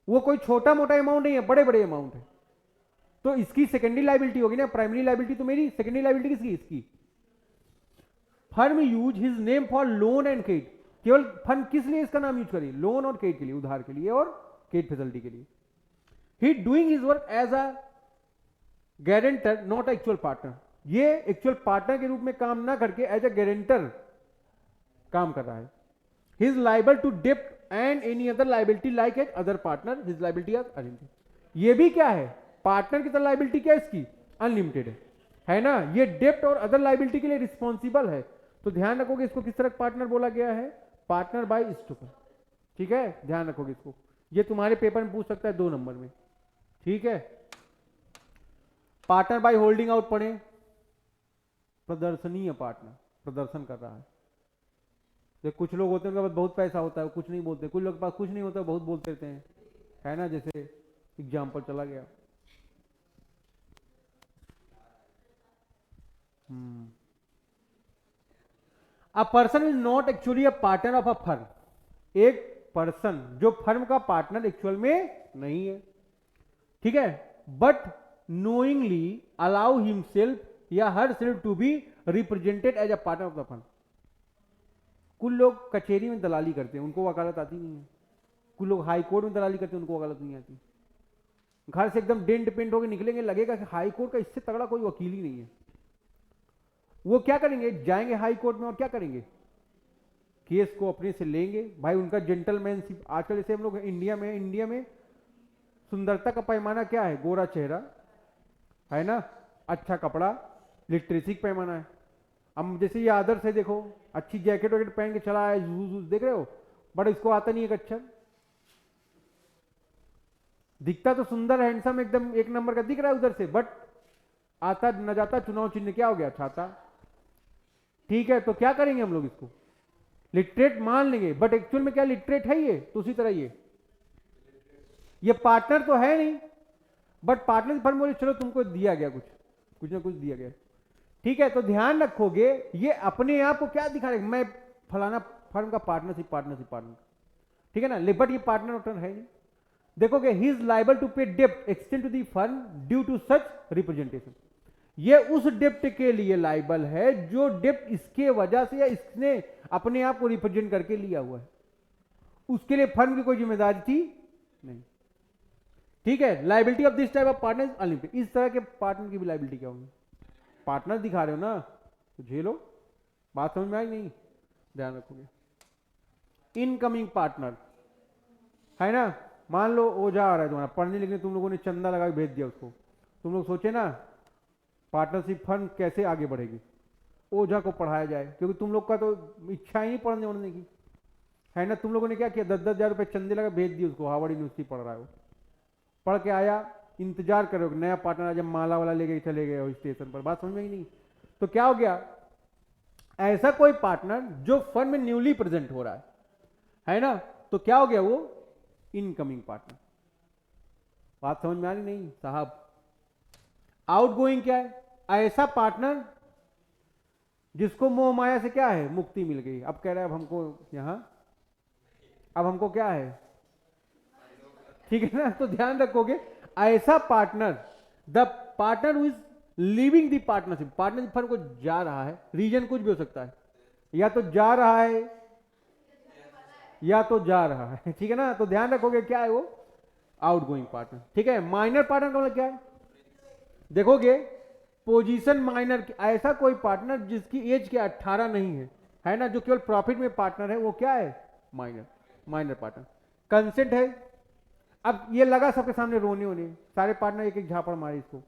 वो कोई छोटा मोटा अमाउंट नहीं है, बड़े बड़े अमाउंट है, तो इसकी सेकेंडरी लाइबिलिटी होगी ना, प्राइमरी लाइबिलिटी तो मेरी, सेकेंडरी लाइबिलिटी किसकी, इसकी। Firm use his name for loan and credit, केवल फर्म किस लिए इसका नाम यूज करिए, लोन और क्रेडिट के लिए, उधार के लिए और क्रेडिट फैसिलिटी के लिए। He doing his work as a guarantor not actual partner, ये एक्चुअल पार्टनर के रूप में काम ना करके एज अ गारंटर काम कर रहा है। ही इज लाइबल टू डेप्ट and any other liability like as other partner, his liability are unlimited. ये भी क्या है, पार्टनर की तरह लाइबिलिटी क्या है इसकी, अनलिमिटेड है ना, ये डेप्ट और अदर लाइबिलिटी के लिए रिस्पॉन्सिबल है। तो ध्यान रखोगे इसको किस तरह पार्टनर बोला गया है, पार्टनर बाय स्टोपल, ठीक है, ध्यान रखोगे इसको, ये तुम्हारे पेपर में पूछ सकता है 2 नंबर में, ठीक है। पार्टनर बाय होल्डिंग आउट पढ़े, प्रदर्शनीय पार्टनर, प्रदर्शन कर रहा है। तो कुछ लोग होते हैं उनके पास बहुत पैसा होता है, कुछ नहीं बोलते, कुछ लोग के पास कुछ नहीं होता बहुत बोलते रहते हैं, है ना, जैसे एग्जाम्पल चला गया। A person is not actually a partner of a firm, एक पर्सन जो फर्म का पार्टनर एक्चुअल में नहीं है, ठीक है, बट नोइंगली अलाउ हिमसेल्फ या herself to be represented as a partner of the firm. कुछ लोग कचेरी में दलाली करते हैं, उनको वकालत आती नहीं है, कुछ लोग हाई कोर्ट में दलाली करते हैं, उनको वकालत नहीं आती, घर से एकदम डेंट पेंट होकर निकलेंगे, लगेगा कि हाई कोर्ट का इससे तगड़ा कोई वकील ही नहीं है। वो क्या करेंगे, जाएंगे हाई कोर्ट में और क्या करेंगे, केस को अपने से लेंगे, भाई उनका जेंटलमैनशिप। आजकल जैसे हम लोग इंडिया में सुंदरता का पैमाना क्या है, गोरा चेहरा, है ना, अच्छा कपड़ा, लिटरेसी का पैमाना है। अब जैसे ये आदर्श है, देखो अच्छी जैकेट वैकेट पहन के चला है, जूस देख रहे हो, बट इसको आता नहीं है अक्षर, दिखता तो सुंदर हैंडसम एकदम एक नंबर का दिख रहा है उधर से, बट आता न जाता चुनाव चिन्ह क्या हो गया, छाता, ठीक है। तो क्या करेंगे हम लोग, इसको लिटरेट मान लेंगे, बट एक्चुअल में क्या लिटरेट है ये, तो उसी तरह ये पार्टनर तो है नहीं, बट पार्टनर फर्म बोले चलो तुमको दिया गया कुछ ना कुछ दिया गया, ठीक है, तो ध्यान रखोगे ये अपने आप को क्या दिखा रहे, मैं फलाना फर्म का पार्टनरशिप, ठीक है ना, बट ये पार्टनर ऑफ है नहीं। देखोगे ही इज लाइबल टू पे डेप्ट extend to the firm due to such representation, ये उस डेप्ट के लिए लाइबल है जो डेप्ट इसके वजह से या इसने अपने आप को रिप्रेजेंट करके लिया हुआ है, उसके लिए फर्म की कोई जिम्मेदारी थी नहीं। ठीक है, liability of this type of partner unlimited, इस तरह के पार्टनर की भी लाइबिलिटी क्या होगी, पार्टनर दिखा रहे हो ना तो झेलो, बात समझ में आई नहीं, ध्यान रखोगे। इनकमिंग पार्टनर है ना, मान लो ओझा आ रहा है तुम्हारा पढ़ने लिखने, तुम लोगों ने चंदा लगा के भेज दिया उसको, तुम लोग सोचे ना पार्टनरशिप फर्म कैसे आगे बढ़ेगी, ओझा को पढ़ाया जाए, क्योंकि तुम लोग का तो इच्छा ही नहीं पढ़ने वढ़ने की, है ना। तुम लोगों ने क्या किया, 10-10 हजार रुपए चंदे लगा भेज दिए उसको, हार्वर्ड यूनिवर्सिटी पढ़ रहा है वो, पढ़ के आया, इंतजार करो नया पार्टनर आ, जब माला वाला लेके चले गए हो स्टेशन पर, बात समझ में ही नहीं। तो क्या हो गया, ऐसा कोई पार्टनर जो फर्म में न्यूली प्रेजेंट हो रहा है ना, तो क्या हो गया, वो इनकमिंग पार्टनर। बात समझ में आ रही नहीं साहब। आउटगोइंग क्या है, ऐसा पार्टनर जिसको मोह माया से क्या है, मुक्ति मिल गई, अब कह रहा है अब हमको यहां, अब हमको क्या है, ठीक है ना। तो ध्यान रखोगे ऐसा partner, the partner who is living the partnership, partnership firm को जा रहा है, रीजन कुछ भी हो सकता है, या तो जा रहा है या तो जा रहा है, ठीक है ना। तो ध्यान रखोगे क्या है वो, आउटगोइंग पार्टनर। ठीक है, माइनर पार्टनर का मतलब क्या है, देखोगे पोजीशन माइनर, ऐसा कोई पार्टनर जिसकी एज के 18 नहीं है ना, जो केवल प्रॉफिट में पार्टनर है, वो क्या है, माइनर पार्टनर। कंसेंट है, अब ये लगा सबके सामने रोने होने, सारे पार्टनर एक एक झापड़ मारे इसको,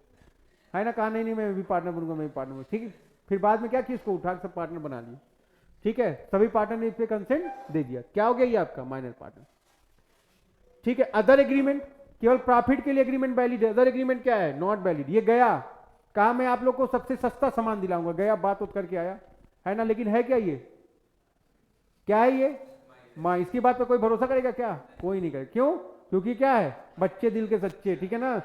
है ना, कहा नहीं नहीं मैं भी पार्टनर बनूंगा, मैं भी पार्टनर बनूंगा, ठीक है। फिर बाद में क्या किया, इसको उठा के सब पार्टनर बना लिए, ठीक है, सभी पार्टनर ने इस पे कंसेंट दे दिया, क्या हो गया ये आपका माइनर पार्टनर। ठीक है, अदर एग्रीमेंट, केवल प्रॉफिट के लिए एग्रीमेंट वैलिड है, अदर एग्रीमेंट क्या है, नॉट वैलिड। ये गया, कहा मैं आप लोग को सबसे सस्ता सामान दिलाऊंगा, गया बात उठ करके आया, है ना, लेकिन है क्या ये, क्या है ये, माँ, इसकी बात पे कोई भरोसा करेगा क्या, कोई नहीं करेगा, क्यों, क्योंकि क्या है, बच्चे दिल के सच्चे, ठीक है ना।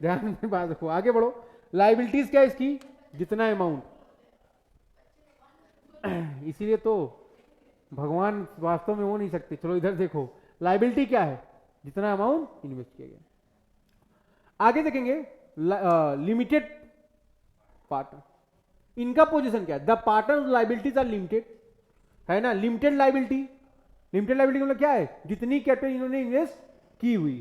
ध्यान में बात रखो, आगे बढ़ो। लाइबिलिटीज क्या है इसकी, जितना अमाउंट, इसीलिए तो भगवान वास्तव में हो नहीं सकते। चलो इधर देखो, लाइबिलिटी क्या है, जितना अमाउंट इन्वेस्ट किया गया। आगे देखेंगे लिमिटेड पार्टनर, इनका पोजीशन क्या है, the partner liabilities are limited, है ना। लिमिटेड लाइबिलिटी मतलब क्या है, जितनी कैपिटल इन्होंने इन्वेस्ट की हुई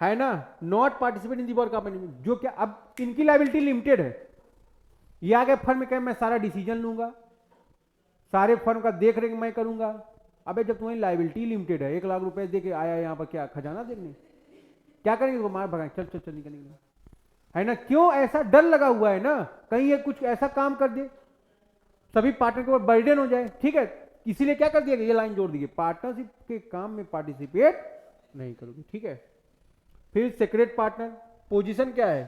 है ना, not participate in the work of management, जो क्या, अब इनकी लाइबिलिटी लिमिटेड है, ये आगे फर्म में क्या, मैं सारा डिसीजन लूंगा, सारे फर्म का देख रेख मैं करूंगा। अबे जब तुम्हारी लाइबिलिटी लिमिटेड है, 1 लाख रुपए दे के आया यहाँ पर, क्या खजाना देखने, क्या करेंगे, वो मार भगाए, चल चल चल निकल, है ना। क्यों, ऐसा डर लगा हुआ है ना, कहीं ये कुछ ऐसा काम कर दे सभी पार्टनर के ऊपर बर्डन हो जाए, ठीक है, इसीलिए क्या कर दिया, ये लाइन जोड़ दी, पार्टनरशिप के काम में पार्टिसिपेट नहीं करोगे, ठीक है। फिर सीक्रेट पार्टनर, पोजीशन क्या है,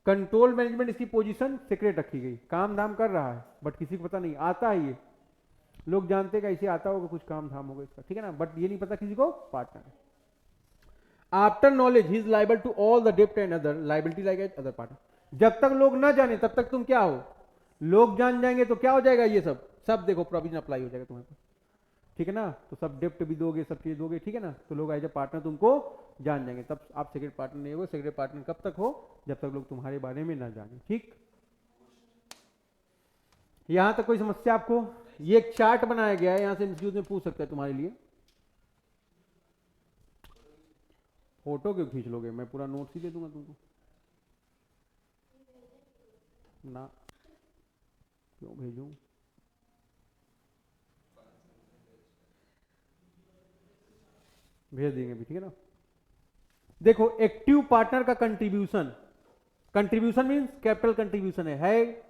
कंट्रोल मैनेजमेंट, इसकी पोजीशन सीक्रेट रखी गई, काम धाम कर रहा है बट किसी को पता नहीं, आता है ये, लोग जानते हैं ऐसे आता होगा, कुछ काम धाम होगा इसका, ठीक है ना, बट ये नहीं पता किसी को पार्टनर है। After knowledge he is liable to all the डेप्ट and other liability like other partner, जब तक लोग ना जाने तब तक तुम क्या हो, लोग जान जाएंगे तो क्या हो जाएगा, ये सब देखो प्रोविजन अप्लाई हो जाएगा तुम्हारे पास, ठीक है ना। तो सब डेप्ट भी दोगे, सब चीज दोगे, ठीक है ना, तो लोग एज ए पार्टनर तुमको जान जाएंगे, तब आप सेक्रेट पार्टनर नहीं हो। सेक्रेट पार्टनर कब तक हो, जब तक लोग तुम्हारे बारे में ना जाने, ठीक। यहां तक कोई समस्या आपको, ये एक चार्ट बनाया गया है, यहां से एमसीक्यू में पूछ सकता है तुम्हारे लिए, फोटो क्यों खींच लोगे, मैं पूरा नोट्स ही दे दूंगा तुमको ना, क्यों भेजूं, भेज देंगे भी, ठीक है ना। देखो एक्टिव पार्टनर का कंट्रीब्यूशन मींस कैपिटल कंट्रीब्यूशन है,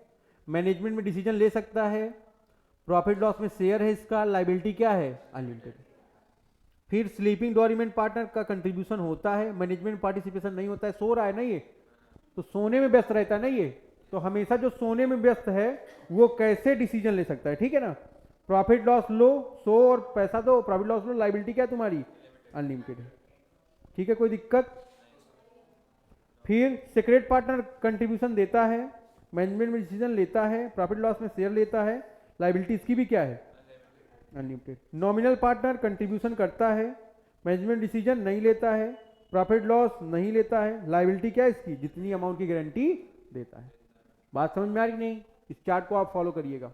मैनेजमेंट में डिसीजन ले सकता है, प्रॉफिट लॉस में शेयर है इसका, लाइबिलिटी क्या है, अनलिमिटेड। फिर स्लीपिंग डोरिमेंट पार्टनर का कंट्रीब्यूशन होता है, मैनेजमेंट पार्टिसिपेशन नहीं होता है, सो रहा है ना ये, तो सोने में व्यस्त रहता है ना ये, तो हमेशा जो सोने में व्यस्त है वो कैसे डिसीजन ले सकता है, ठीक है ना। प्रॉफिट लॉस लो, सो और पैसा दो, प्रॉफिट लॉस लो, लाइबिलिटी क्या है तुम्हारी, अनलिमिटेड है, ठीक है, कोई दिक्कत। फिर सीक्रेट पार्टनर कंट्रीब्यूशन देता है, मैनेजमेंट में डिसीजन लेता है, प्रॉफिट लॉस में शेयर लेता है, लाइबिलिटी इसकी भी क्या है अनलिमिटेड। नॉमिनल पार्टनर कंट्रीब्यूशन करता है, मैनेजमेंट डिसीजन नहीं लेता है, प्रॉफिट लॉस नहीं लेता है, लाइबिलिटी क्या है इसकी जितनी अमाउंट की गारंटी देता है। बात समझ में आ रही नहीं? इस चार्ट को आप फॉलो करिएगा।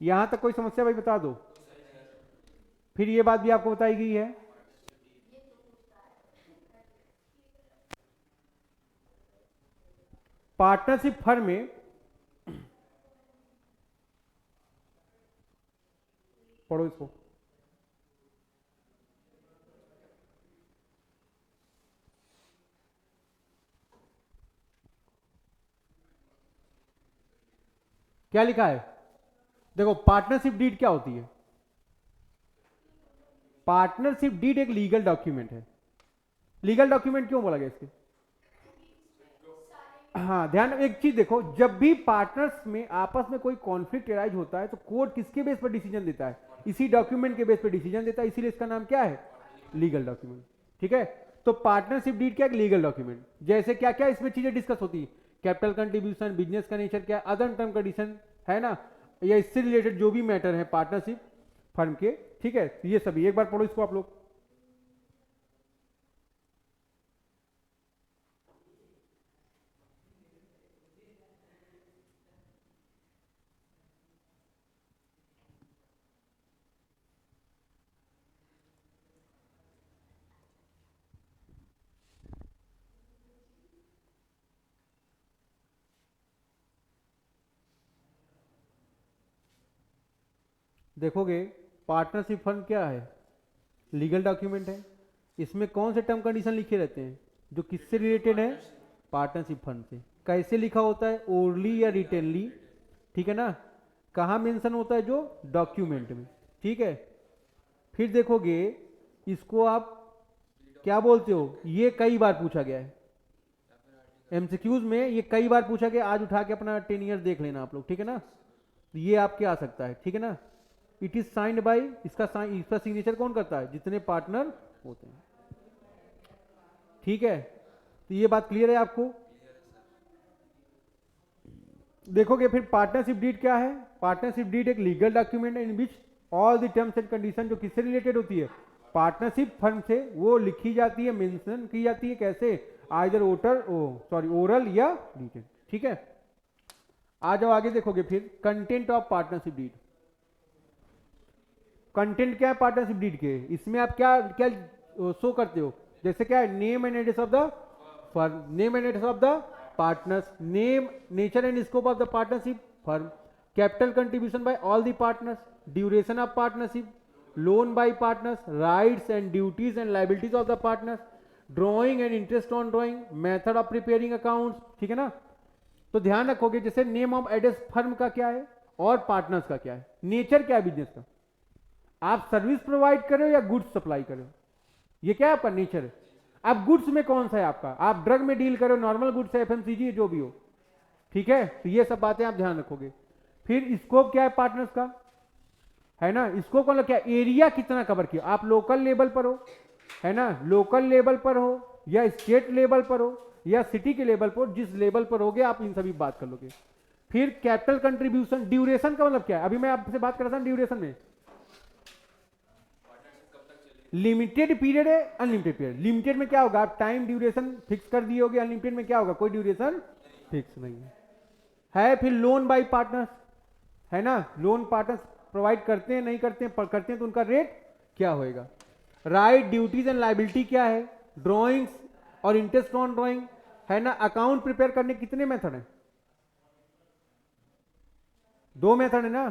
यहां तक कोई समस्या भाई बता दो। फिर ये बात भी आपको बताई गई है, पार्टनरशिप फर्म में पढ़ो इसको। क्या लिखा है देखो, पार्टनरशिप डीड क्या होती है? पार्टनरशिप डीड एक लीगल डॉक्यूमेंट है। लीगल डॉक्यूमेंट क्यों बोला गया इसके? हाँ, ध्यान एक चीज देखो, जब भी पार्टनर्स में आपस में कोई कॉन्फ्लिक्ट अराइज होता है तो कोर्ट किसके बेस पर डिसीजन देता है? इसी डॉक्यूमेंट के बेस पर डिसीजन देता है, इसीलिए इसका नाम क्या है? Legal document. ठीक है, तो पार्टनरशिप डीड क्या? Legal document. जैसे क्या क्या इसमें चीजें डिस्कस होती है? कैपिटल कंट्रीब्यूशन, बिजनेस का नेचर क्या, अदर टर्म कंडीशन है ना, या इससे रिलेटेड जो भी मैटर है पार्टनरशिप फर्म के। ठीक है, ये सभी एक बार पढ़ो इसको आप लोग। देखोगे पार्टनरशिप फर्म क्या है? लीगल डॉक्यूमेंट है। इसमें कौन से टर्म कंडीशन लिखे रहते हैं जो किससे रिलेटेड है? पार्टनरशिप फर्म से। कैसे लिखा होता है? ओरली या रिटेनली। ठीक है ना, कहाँ मेंशन होता है? जो डॉक्यूमेंट में। ठीक है, फिर देखोगे इसको आप क्या बोलते हो? ये कई बार पूछा गया है एमसीक्यूज में, ये कई बार पूछा गया। आज उठा के अपना 10 ईयर देख लेना आप लोग। ठीक है ना, तो ये आपके आ सकता है। ठीक है ना, इट इज साइंड बाय, इसका सिग्नेचर कौन करता है? जितने पार्टनर होते हैं। ठीक है, तो ये बात क्लियर है आपको? देखोगे फिर पार्टनरशिप डीड क्या है? पार्टनरशिप डीड एक legal document in which all the terms and condition जो किससे रिलेटेड होती है? पार्टनरशिप फर्म से, वो लिखी जाती है, मेंशन की जाती है। कैसे? आइदर ओरल या रिटन। ठीक है, आ जाओ आगे। देखोगे फिर content of partnership deed. Content क्या है पार्टनरशिप डीड के? इसमें आप क्या क्या शो करते हो? जैसे क्या है? Name and address of the firm, name and address of the partners, name, nature and scope of the partnership firm, capital contribution by all the partners, duration of partnership, loan by partners, rights and duties and liabilities of the partners, drawing and interest on drawing, method of preparing accounts. ठीक है ना, तो ध्यान रखोगे जैसे name of address firm का क्या है और पार्टनर्स का क्या है, नेचर क्या है बिजनेस का, आप सर्विस प्रोवाइड कर रहे हो या गुड्स सप्लाई कर रहे हो, ये क्या है आपका नेचर है। अब गुड्स में कौन सा है आपका? आप ड्रग में डील करो, नॉर्मल गुड्स है, एफएमसीजी जो भी हो। ठीक है, तो ये सब बातें आप ध्यान रखोगे। फिर स्कोप क्या है पार्टनर्स का, है ना, स्कोप मतलब क्या? एरिया कितना कवर किया। आप लोकल लेवल पर हो, है ना, लोकल लेवल पर हो या स्टेट लेवल पर हो या सिटी के लेवल पर, जिस लेवल पर होगे आप इन सभी बात कर लोगे। फिर कैपिटल कंट्रीब्यूशन, ड्यूरेशन का मतलब क्या है? अभी मैं आपसे बात कर रहा था ड्यूरेशन में, लिमिटेड पीरियड है, अनलिमिटेड पीरियड। लिमिटेड में क्या होगा? आप टाइम ड्यूरेशन फिक्स कर दिए होगे, अनलिमिटेड में क्या होगा? कोई ड्यूरेशन फिक्स नहीं है। फिर लोन बाय पार्टनर्स, है ना, लोन पार्टनर्स प्रोवाइड करते हैं नहीं करते हैं, करते हैं तो उनका रेट क्या होएगा। राइट, ड्यूटीज एंड लाइबिलिटी क्या है, ड्रॉइंग्स और इंटरेस्ट ऑन ड्रॉइंग, है ना। अकाउंट प्रिपेयर करने कितने मेथड है? 2 मेथड है ना,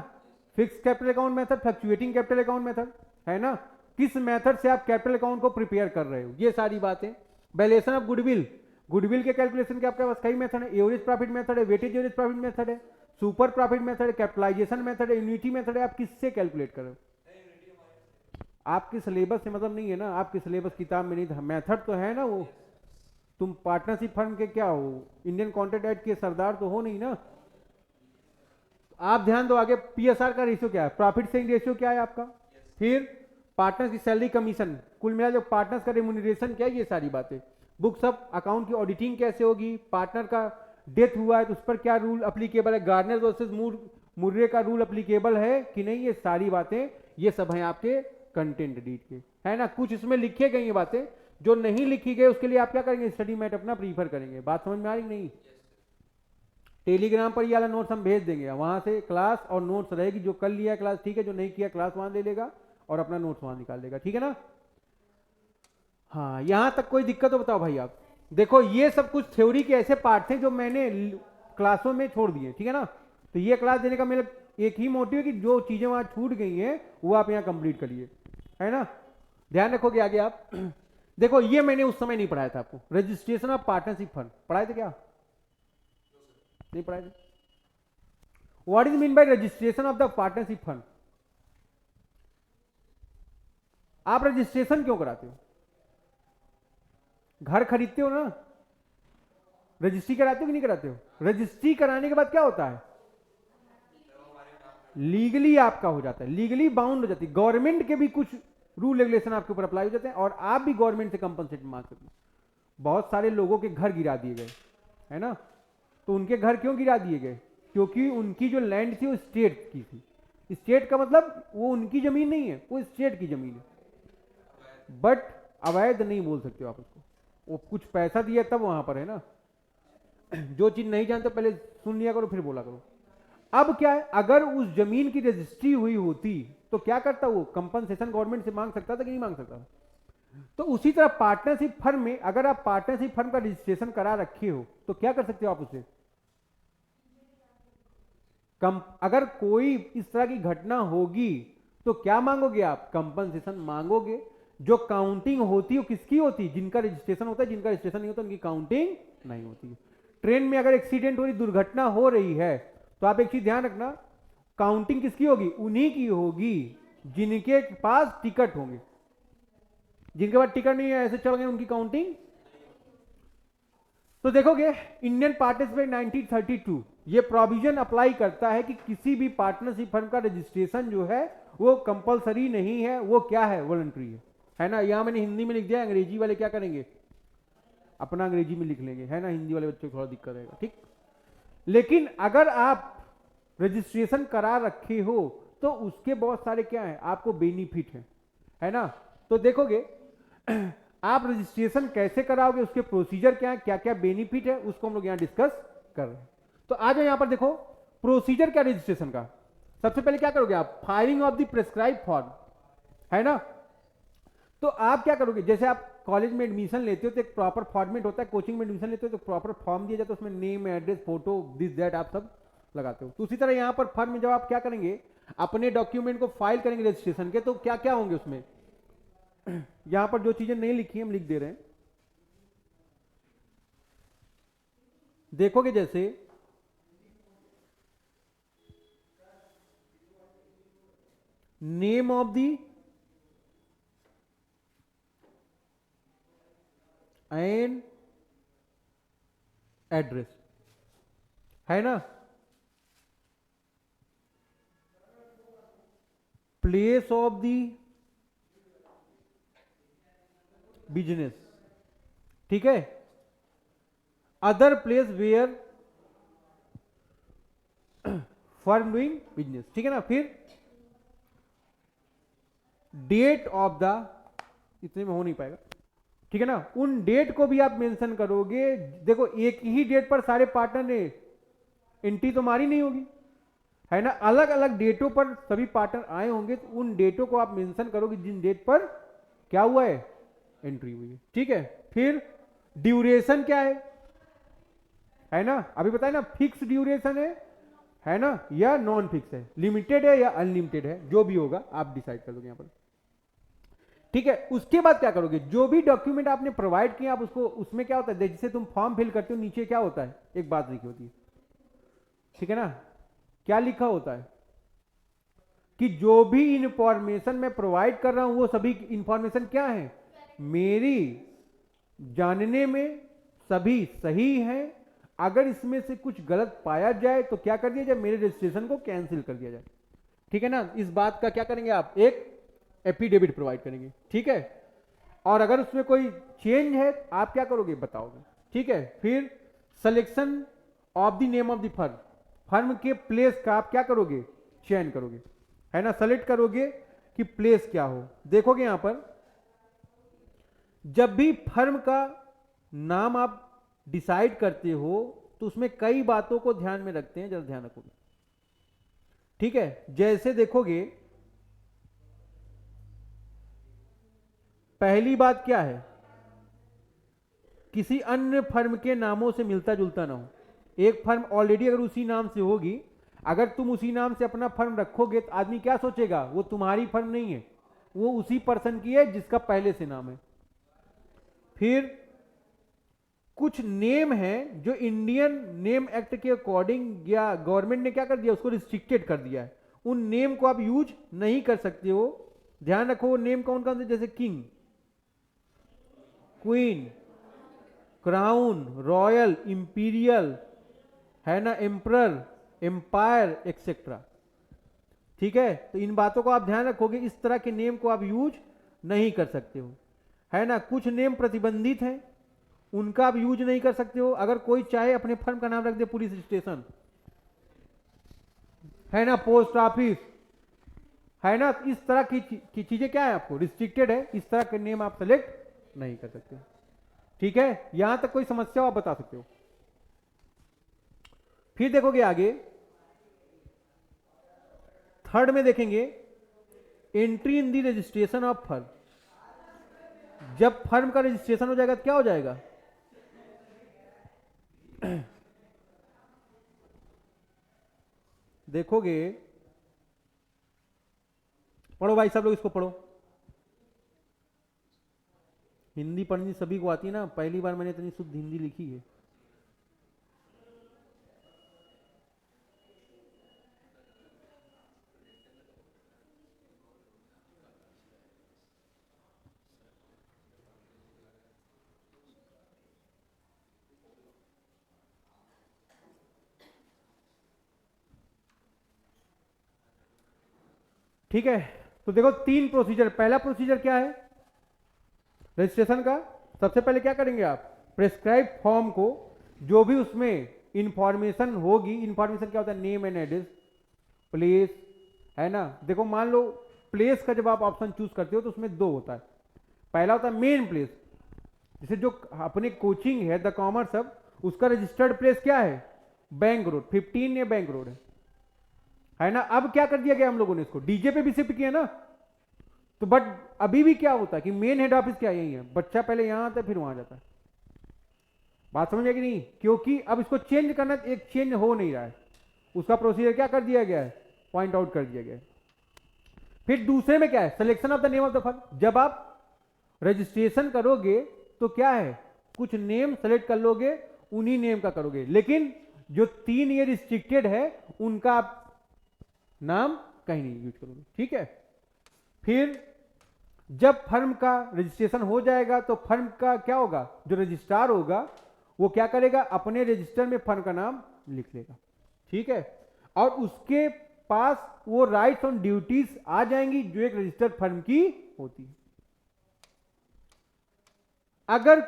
fix capital account method, fluctuating capital account method, है ना। किस मेथड से आप कैपिटल अकाउंट को प्रिपेयर कर रहे हो, ये सारी बातें। वैल्यूएशन ऑफ गुडविल, गुडविल के कैलकुलेशन के आपके पास कई मेथड है, एवरेज प्रॉफिट मेथड है, वेटेज एवरेज प्रॉफिट मेथड है, सुपर प्रॉफिट मेथड है, कैपिटलाइजेशन मेथड है, यूनिटी मेथड है। आप किससे कैलकुलेट कर रहे हो? आपके सिलेबस से मतलब नहीं है ना, आपके सिलेबस किताब में नहीं था, मेथड तो है ना वो। तुम पार्टनरशिप फर्म के क्या हो? इंडियन कॉन्ट्रैक्ट एक्ट के सरदार तो हो नहीं ना। आप ध्यान दो आगे, पीएसआर का रेशियो क्या है, प्रॉफिट शेयरिंग रेशियो क्या है आपका, फिर पार्टनर्स की सैलरी कमीशन, कुल मिला जो पार्टनर्स का रेम्यूनरेशन क्या है, ये सारी बातें। बुक्स ऑफ अकाउंट की ऑडिटिंग कैसे होगी, पार्टनर का डेथ हुआ है तो उस पर क्या रूल अप्लीकेबल है, गार्नर वर्सेस मुर्रे का रूल अप्लीकेबल है कि नहीं, ये सारी बातें ये सब हैं आपके कंटेंट डीड के, है ना। कुछ इसमें लिखे गई ये बातें, जो नहीं लिखी गई उसके लिए आप क्या करेंगे, स्टडी मैट अपना प्रीफर करेंगे। बात समझ में आ रही नहीं? टेलीग्राम पर ये वाला नोट्स हम भेज देंगे, वहां से क्लास और नोट्स रहेगी, जो कर लिया क्लास ठीक है, जो नहीं किया क्लास वहां ले लेगा और अपना नोट्स वहां निकाल लेगा, ठीक है ना। हाँ, यहां तक कोई दिक्कत हो बताओ भाई आप। देखो ये सब कुछ थ्योरी के ऐसे पार्ट थे जो मैंने क्लासों में छोड़ दिए, ठीक है ना। तो ये क्लास देने का मेरा एक ही मोटिव है कि जो चीजें वहां छूट गई हैं वो आप यहां कंप्लीट करिए, है ना। ध्यान रखोगे आगे आप। देखो ये मैंने उस समय नहीं पढ़ाया था आपको, रजिस्ट्रेशन ऑफ पार्टनरशिप फंड पढ़ाए थे क्या? नहीं पढ़ाए थे। What is mean by registration of the partnership fund? आप रजिस्ट्रेशन क्यों कराते हो? घर खरीदते हो ना, रजिस्ट्री कराते हो कि नहीं कराते हो? रजिस्ट्री कराने के बाद क्या होता है, लीगली आपका हो जाता है, लीगली बाउंड हो जाती है, गवर्नमेंट के भी कुछ रूल रेगुलेशन आपके ऊपर अप्लाई हो जाते हैं और आप भी गवर्नमेंट से कंपनसेट मांग सकते हैं। बहुत सारे लोगों के घर गिरा दिए गए, है ना। तो उनके घर क्यों गिरा दिए गए? क्योंकि उनकी जो लैंड थी वो स्टेट की थी। स्टेट का मतलब वो उनकी जमीन नहीं है, वो स्टेट की जमीन है, बट अवैध नहीं बोल सकते हो आप उसको, वो कुछ पैसा दिया तब वहां पर, है ना। जो चीज नहीं जानते पहले सुन लिया करो फिर बोला करो। अब क्या है, अगर उस जमीन की रजिस्ट्री हुई होती तो क्या करता, वो कंपनसेशन गवर्नमेंट से मांग सकता था कि नहीं मांग सकता था। तो उसी तरह पार्टनरशिप फर्म में अगर आप पार्टनरशिप फर्म का रजिस्ट्रेशन करा रखे हो तो क्या कर सकते हो आप उसे, अगर कोई इस तरह की घटना होगी तो क्या मांगोगे आप, कंपनसेशन मांगोगे। जो काउंटिंग होती है वो किसकी होती है, जिनका रजिस्ट्रेशन होता है, जिनका रजिस्ट्रेशन नहीं होता उनकी काउंटिंग नहीं होती है। ट्रेन में अगर एक्सीडेंट हो रही, दुर्घटना हो रही है तो आप एक चीज ध्यान रखना, काउंटिंग किसकी होगी, उन्हीं की होगी जिनके पास टिकट होंगे। जिनके पास टिकट नहीं है ऐसे चल गए, उनकी काउंटिंग। तो देखोगे इंडियन पार्टनरशिप एक्ट 1932 ये प्रोविजन अप्लाई करता है कि किसी भी पार्टनरशिप फर्म का रजिस्ट्रेशन जो है वो कंपलसरी नहीं है, वो क्या है, वॉलंटरी है ना। यहां मैंने हिंदी में लिख दिया, अंग्रेजी वाले क्या करेंगे, अपना अंग्रेजी में लिख लेंगे, है ना। हिंदी वाले बच्चों को थोड़ा दिक्कत रहेगा, ठीक। लेकिन अगर आप रजिस्ट्रेशन करा रखे हो तो उसके बहुत सारे क्या है, आपको बेनिफिट है ना। तो देखोगे आप रजिस्ट्रेशन कैसे कराओगे, उसके प्रोसीजर क्या है, क्या क्या बेनिफिट है, उसको हम लोग यहां डिस्कस कर रहे हैं। तो आ जाओ यहां पर देखो प्रोसीजर क्या रजिस्ट्रेशन का। सबसे पहले क्या करोगे आप, filing of the prescribe form, है ना। तो आप क्या करोगे, जैसे आप कॉलेज में एडमिशन लेते हो तो एक प्रॉपर फॉर्मेट होता है, कोचिंग में एडमिशन लेते हो तो प्रॉपर फॉर्म दिया जाता है, उसमें name address photo this that आप सब लगाते हो। तो उसी तरह यहां पर फर्म में जब आप क्या करेंगे, अपने डॉक्यूमेंट को फाइल करेंगे रजिस्ट्रेशन के, तो क्या क्या होंगे उसमें, यहां पर जो चीजें नहीं लिखी हम लिख दे रहे हैं। देखोगे जैसे name of the and address, है ना। प्लेस ऑफ दी बिजनेस, ठीक है। Other place where for doing business, ठीक है ना। फिर डेट ऑफ द, इतने में हो नहीं पाएगा, ठीक है ना। उन डेट को भी आप मेंशन करोगे। देखो एक ही डेट पर सारे पार्टनर ने एंट्री तो मारी नहीं होगी, है ना। अलग अलग डेटों पर सभी पार्टनर आए होंगे, तो उन डेटों को आप मेंशन करोगे जिन डेट पर क्या हुआ है, एंट्री हुई है, ठीक है। फिर ड्यूरेशन क्या है ना, अभी बताया ना, फिक्स ड्यूरेशन है ना, या नॉन फिक्स है, लिमिटेड है या अनलिमिटेड है, जो भी होगा आप डिसाइड कर दोगे यहां पर, ठीक है। उसके बाद क्या करोगे, जो भी डॉक्यूमेंट आपने प्रोवाइड किया आप उसको, उसमें क्या होता है, जैसे तुम फॉर्म फिल करते हो नीचे क्या होता है, एक बात लिखी होती है, ठीक है ना। क्या लिखा होता है कि जो भी इंफॉर्मेशन मैं प्रोवाइड कर रहा हूं वो सभी इंफॉर्मेशन क्या है, मेरी जानने में सभी सही है। अगर इसमें से कुछ गलत पाया जाए तो क्या कर दिया जाए, मेरे रजिस्ट्रेशन को कैंसिल कर दिया जाए, ठीक है ना। इस बात का क्या करेंगे आप, एक एफिडेविट प्रोवाइड करेंगे, ठीक है। और अगर उसमें कोई चेंज है आप क्या करोगे बताओगे, ठीक है। फिर selection of the name of the firm, firm के प्लेस का आप क्या करोगे, चयन करोगे, है ना, सेलेक्ट करोगे कि प्लेस क्या हो। देखोगे यहां पर जब भी फर्म का नाम आप डिसाइड करते हो तो उसमें कई बातों को ध्यान में रखते हैं, जरा ध्यान रखोगे, ठीक है। जैसे देखोगे पहली बात क्या है, किसी अन्य फर्म के नामों से मिलता जुलता ना हो। एक फर्म ऑलरेडी अगर उसी नाम से होगी, अगर तुम उसी नाम से अपना फर्म रखोगे तो आदमी क्या सोचेगा, वो तुम्हारी फर्म नहीं है, वो उसी पर्सन की है जिसका पहले से नाम है। फिर कुछ नेम है जो इंडियन नेम एक्ट के अकॉर्डिंग या गवर्नमेंट ने क्या कर दिया, उसको रिस्ट्रिक्टेड कर दिया है, उन नेम को आप यूज नहीं कर सकते हो। ध्यान रखो वो नेम कौन कौन से, जैसे king, queen, crown, royal, imperial, है ना, एम्परर, एम्पायर एक्सेट्रा, ठीक है। तो इन बातों को आप ध्यान रखोगे, इस तरह के नेम को आप यूज नहीं कर सकते हो, है ना। कुछ नेम प्रतिबंधित हैं, उनका आप यूज नहीं कर सकते हो। अगर कोई चाहे अपने फर्म का नाम रख दे पुलिस स्टेशन, है ना, पोस्ट ऑफिस, है ना, इस तरह की चीजें क्या है आपको रिस्ट्रिक्टेड है, इस तरह के नेम आप सेलेक्ट नहीं कर सकते, ठीक है। यहां तक कोई समस्या हो आप बता सकते हो। फिर देखोगे आगे थर्ड में देखेंगे entry in the registration of firm. जब फर्म का रजिस्ट्रेशन हो जाएगा तो क्या हो जाएगा, देखोगे, पढ़ो भाई सब लोग, इसको पढ़ो। हिंदी पढ़नी सभी को आती है ना, पहली बार मैंने इतनी शुद्ध हिंदी लिखी है। ठीक है, तो देखो तीन प्रोसीजर। पहला प्रोसीजर क्या है रजिस्ट्रेशन का, सबसे पहले क्या करेंगे आप, प्रेस्क्राइब फॉर्म को जो भी उसमें इंफॉर्मेशन होगी, इंफॉर्मेशन क्या होता है, नेम एंड एड्रेस, प्लेस, है ना। देखो मान लो प्लेस का जब आप ऑप्शन चूज करते हो तो उसमें दो होता है, पहला होता है मेन प्लेस, जैसे जो अपने कोचिंग है द कॉमर्स हब, उसका रजिस्टर्ड प्लेस क्या है, बैंक रोड 15 या बैंक रोड है ना। अब क्या कर दिया गया हम लोगों ने, इसको डीजे पे भी शिफ्ट किया ना, तो बट अभी भी क्या होता है कि मेन हेड ऑफिस क्या यही है, बच्चा पहले यहां आता है फिर वहां जाता है। बात समझ आएगी नहीं, क्योंकि अब इसको चेंज करना, एक चेंज हो नहीं रहा है, उसका प्रोसीजर क्या कर दिया गया है, पॉइंट आउट कर दिया गया है। फिर दूसरे में क्या है, selection of the name of the firm. जब आप रजिस्ट्रेशन करोगे तो क्या है, कुछ नेम सेलेक्ट कर लोगे, उन्हीं नेम का करोगे, लेकिन जो 3 ये रिस्ट्रिक्टेड है उनका आप नाम कहीं नहीं यूज करोगे, ठीक है। फिर जब फर्म का रजिस्ट्रेशन हो जाएगा तो फर्म का क्या होगा, जो रजिस्ट्रार होगा वो क्या करेगा, अपने रजिस्टर में फर्म का नाम लिख लेगा, ठीक है। और उसके पास वो राइट्स ऑन ड्यूटीज आ जाएंगी जो एक रजिस्टर्ड फर्म की होती है। अगर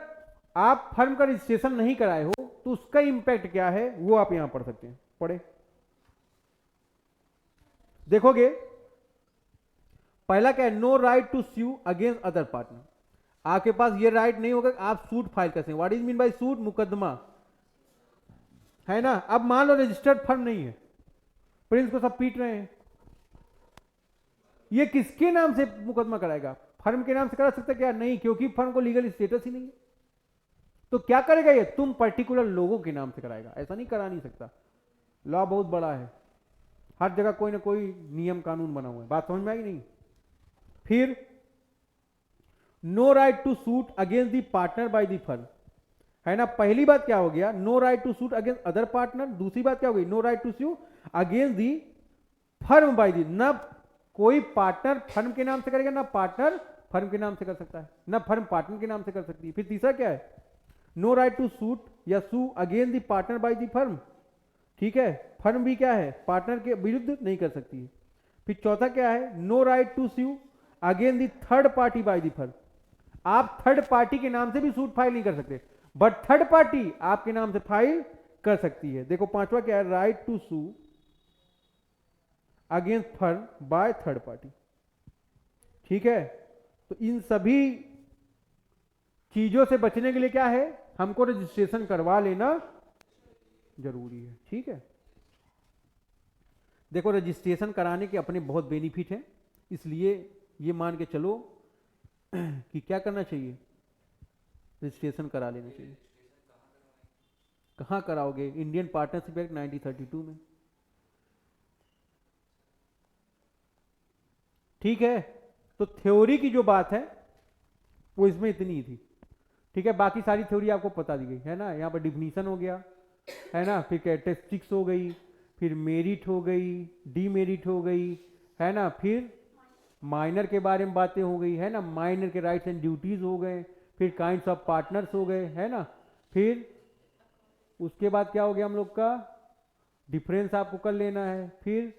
आप फर्म का रजिस्ट्रेशन नहीं कराए हो तो उसका इंपैक्ट क्या है वो आप यहां पढ़ सकते हैं, पढ़े। देखोगे पहला क्या है, no right to sue against other partner. आपके पास ये राइट नहीं होगा कि आप सूट फाइल कर सकें। What is mean by suit, मुकदमा, है ना। अब मान लो रजिस्टर्ड फर्म नहीं है, प्रिंस को सब पीट रहे हैं, ये किसके नाम से मुकदमा कराएगा, फर्म के नाम से करा सकता क्या, नहीं, क्योंकि फर्म को लीगल स्टेटस ही नहीं है। तो क्या करेगा ये, तुम पर्टिकुलर लोगों के नाम से कराएगा, ऐसा नहीं करा नहीं सकता। लॉ बहुत बड़ा है, हर जगह कोई ना कोई नियम कानून बना हुआ है। बात समझ में आई नहीं। फिर no right to suit against the partner by the firm, है ना। पहली बात क्या हो गया, no right to suit against other partner. दूसरी बात क्या हो गई, no right to sue against the firm by the. ना कोई पार्टनर फर्म के नाम से करेगा, ना पार्टनर फर्म के नाम से कर सकता है, ना फर्म पार्टनर के नाम से कर सकती है। फिर तीसरा क्या है, नो राइट टू सूट या sue against the partner by the firm, ठीक है। फर्म भी क्या है, पार्टनर के विरुद्ध नहीं कर सकती है। फिर चौथा क्या है, no right to sue against the third party by the firm. आप थर्ड पार्टी के नाम से भी सूट फाइल नहीं कर सकते, बट थर्ड पार्टी आपके नाम से फाइल कर सकती है। देखो पांचवा क्या है, right to sue against firm by third party. ठीक है, तो इन सभी चीजों से बचने के लिए क्या है, हमको रजिस्ट्रेशन करवा लेना जरूरी है। ठीक है, देखो रजिस्ट्रेशन कराने के अपने बहुत बेनिफिट हैं, इसलिए ये मान के चलो कि क्या करना चाहिए, रजिस्ट्रेशन करा लेना चाहिए। कहाँ कराओगे, इंडियन पार्टनरशिप एक्ट 1932 में। ठीक है, तो थ्योरी की जो बात है वो इसमें इतनी ही थी। ठीक है, बाकी सारी थ्योरी आपको पता दी गई है ना, यहाँ पर डिफिनीशन हो गया है ना, फिर कैरेक्टरिस्टिक्स हो गई, फिर मेरिट हो गई, डीमेरिट हो गई है ना, फिर माइनर के बारे में बातें हो गई है ना, माइनर के राइट्स एंड ड्यूटीज हो गए, फिर काइंड्स ऑफ पार्टनर्स हो गए है ना, फिर उसके बाद क्या हो गया हम लोग का, डिफरेंस आपको कर लेना है, फिर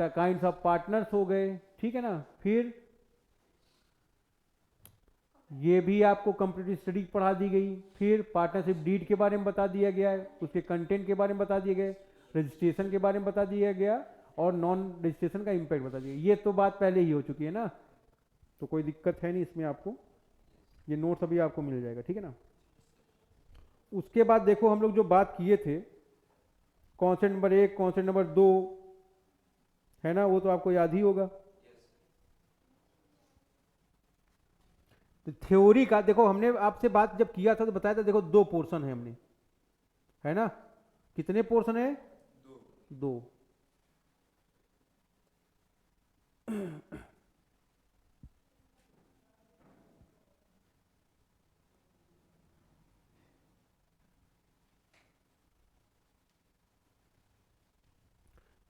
काइंड्स ऑफ पार्टनर्स हो गए। ठीक है ना, फिर ये भी आपको कंप्यूटर स्टडी पढ़ा दी गई, फिर पार्टनरशिप डीड के बारे में बता दिया गया है, उसके कंटेंट के बारे में बता दिए गए, रजिस्ट्रेशन के बारे में बता दिया गया, और नॉन रजिस्ट्रेशन का इम्पैक्ट बता दिया। ये तो बात पहले ही हो चुकी है ना, तो कोई दिक्कत है नहीं इसमें, आपको ये नोट्स अभी आपको मिल जाएगा। ठीक है ना, उसके बाद देखो हम लोग जो बात किए थे, कॉन्सेप्ट नंबर 1 कॉन्सेप्ट नंबर 2 है ना, वो तो आपको याद ही होगा। तो थ्योरी का देखो, हमने आपसे बात जब किया था तो बताया था, देखो दो पोर्शन है हमने, है ना, कितने पोर्शन है, दो।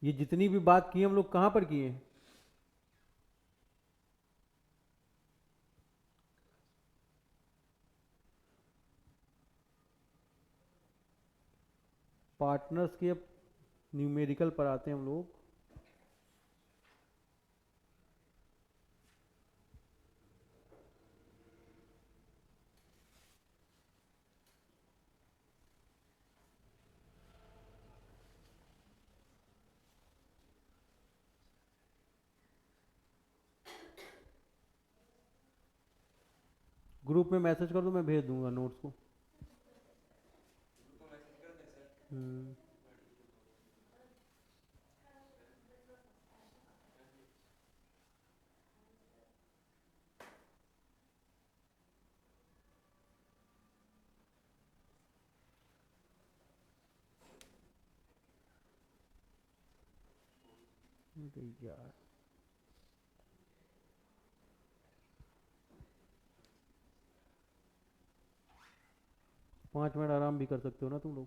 ये जितनी भी बात की हम लोग कहां पर किए, पार्टनर्स के न्यूमेरिकल पर आते हैं हम लोग। ग्रुप में मैसेज कर दो, मैं भेज दूंगा नोट्स को। हम्म, अरे यार 5 मिनट आराम भी कर सकते हो ना तुम लोग।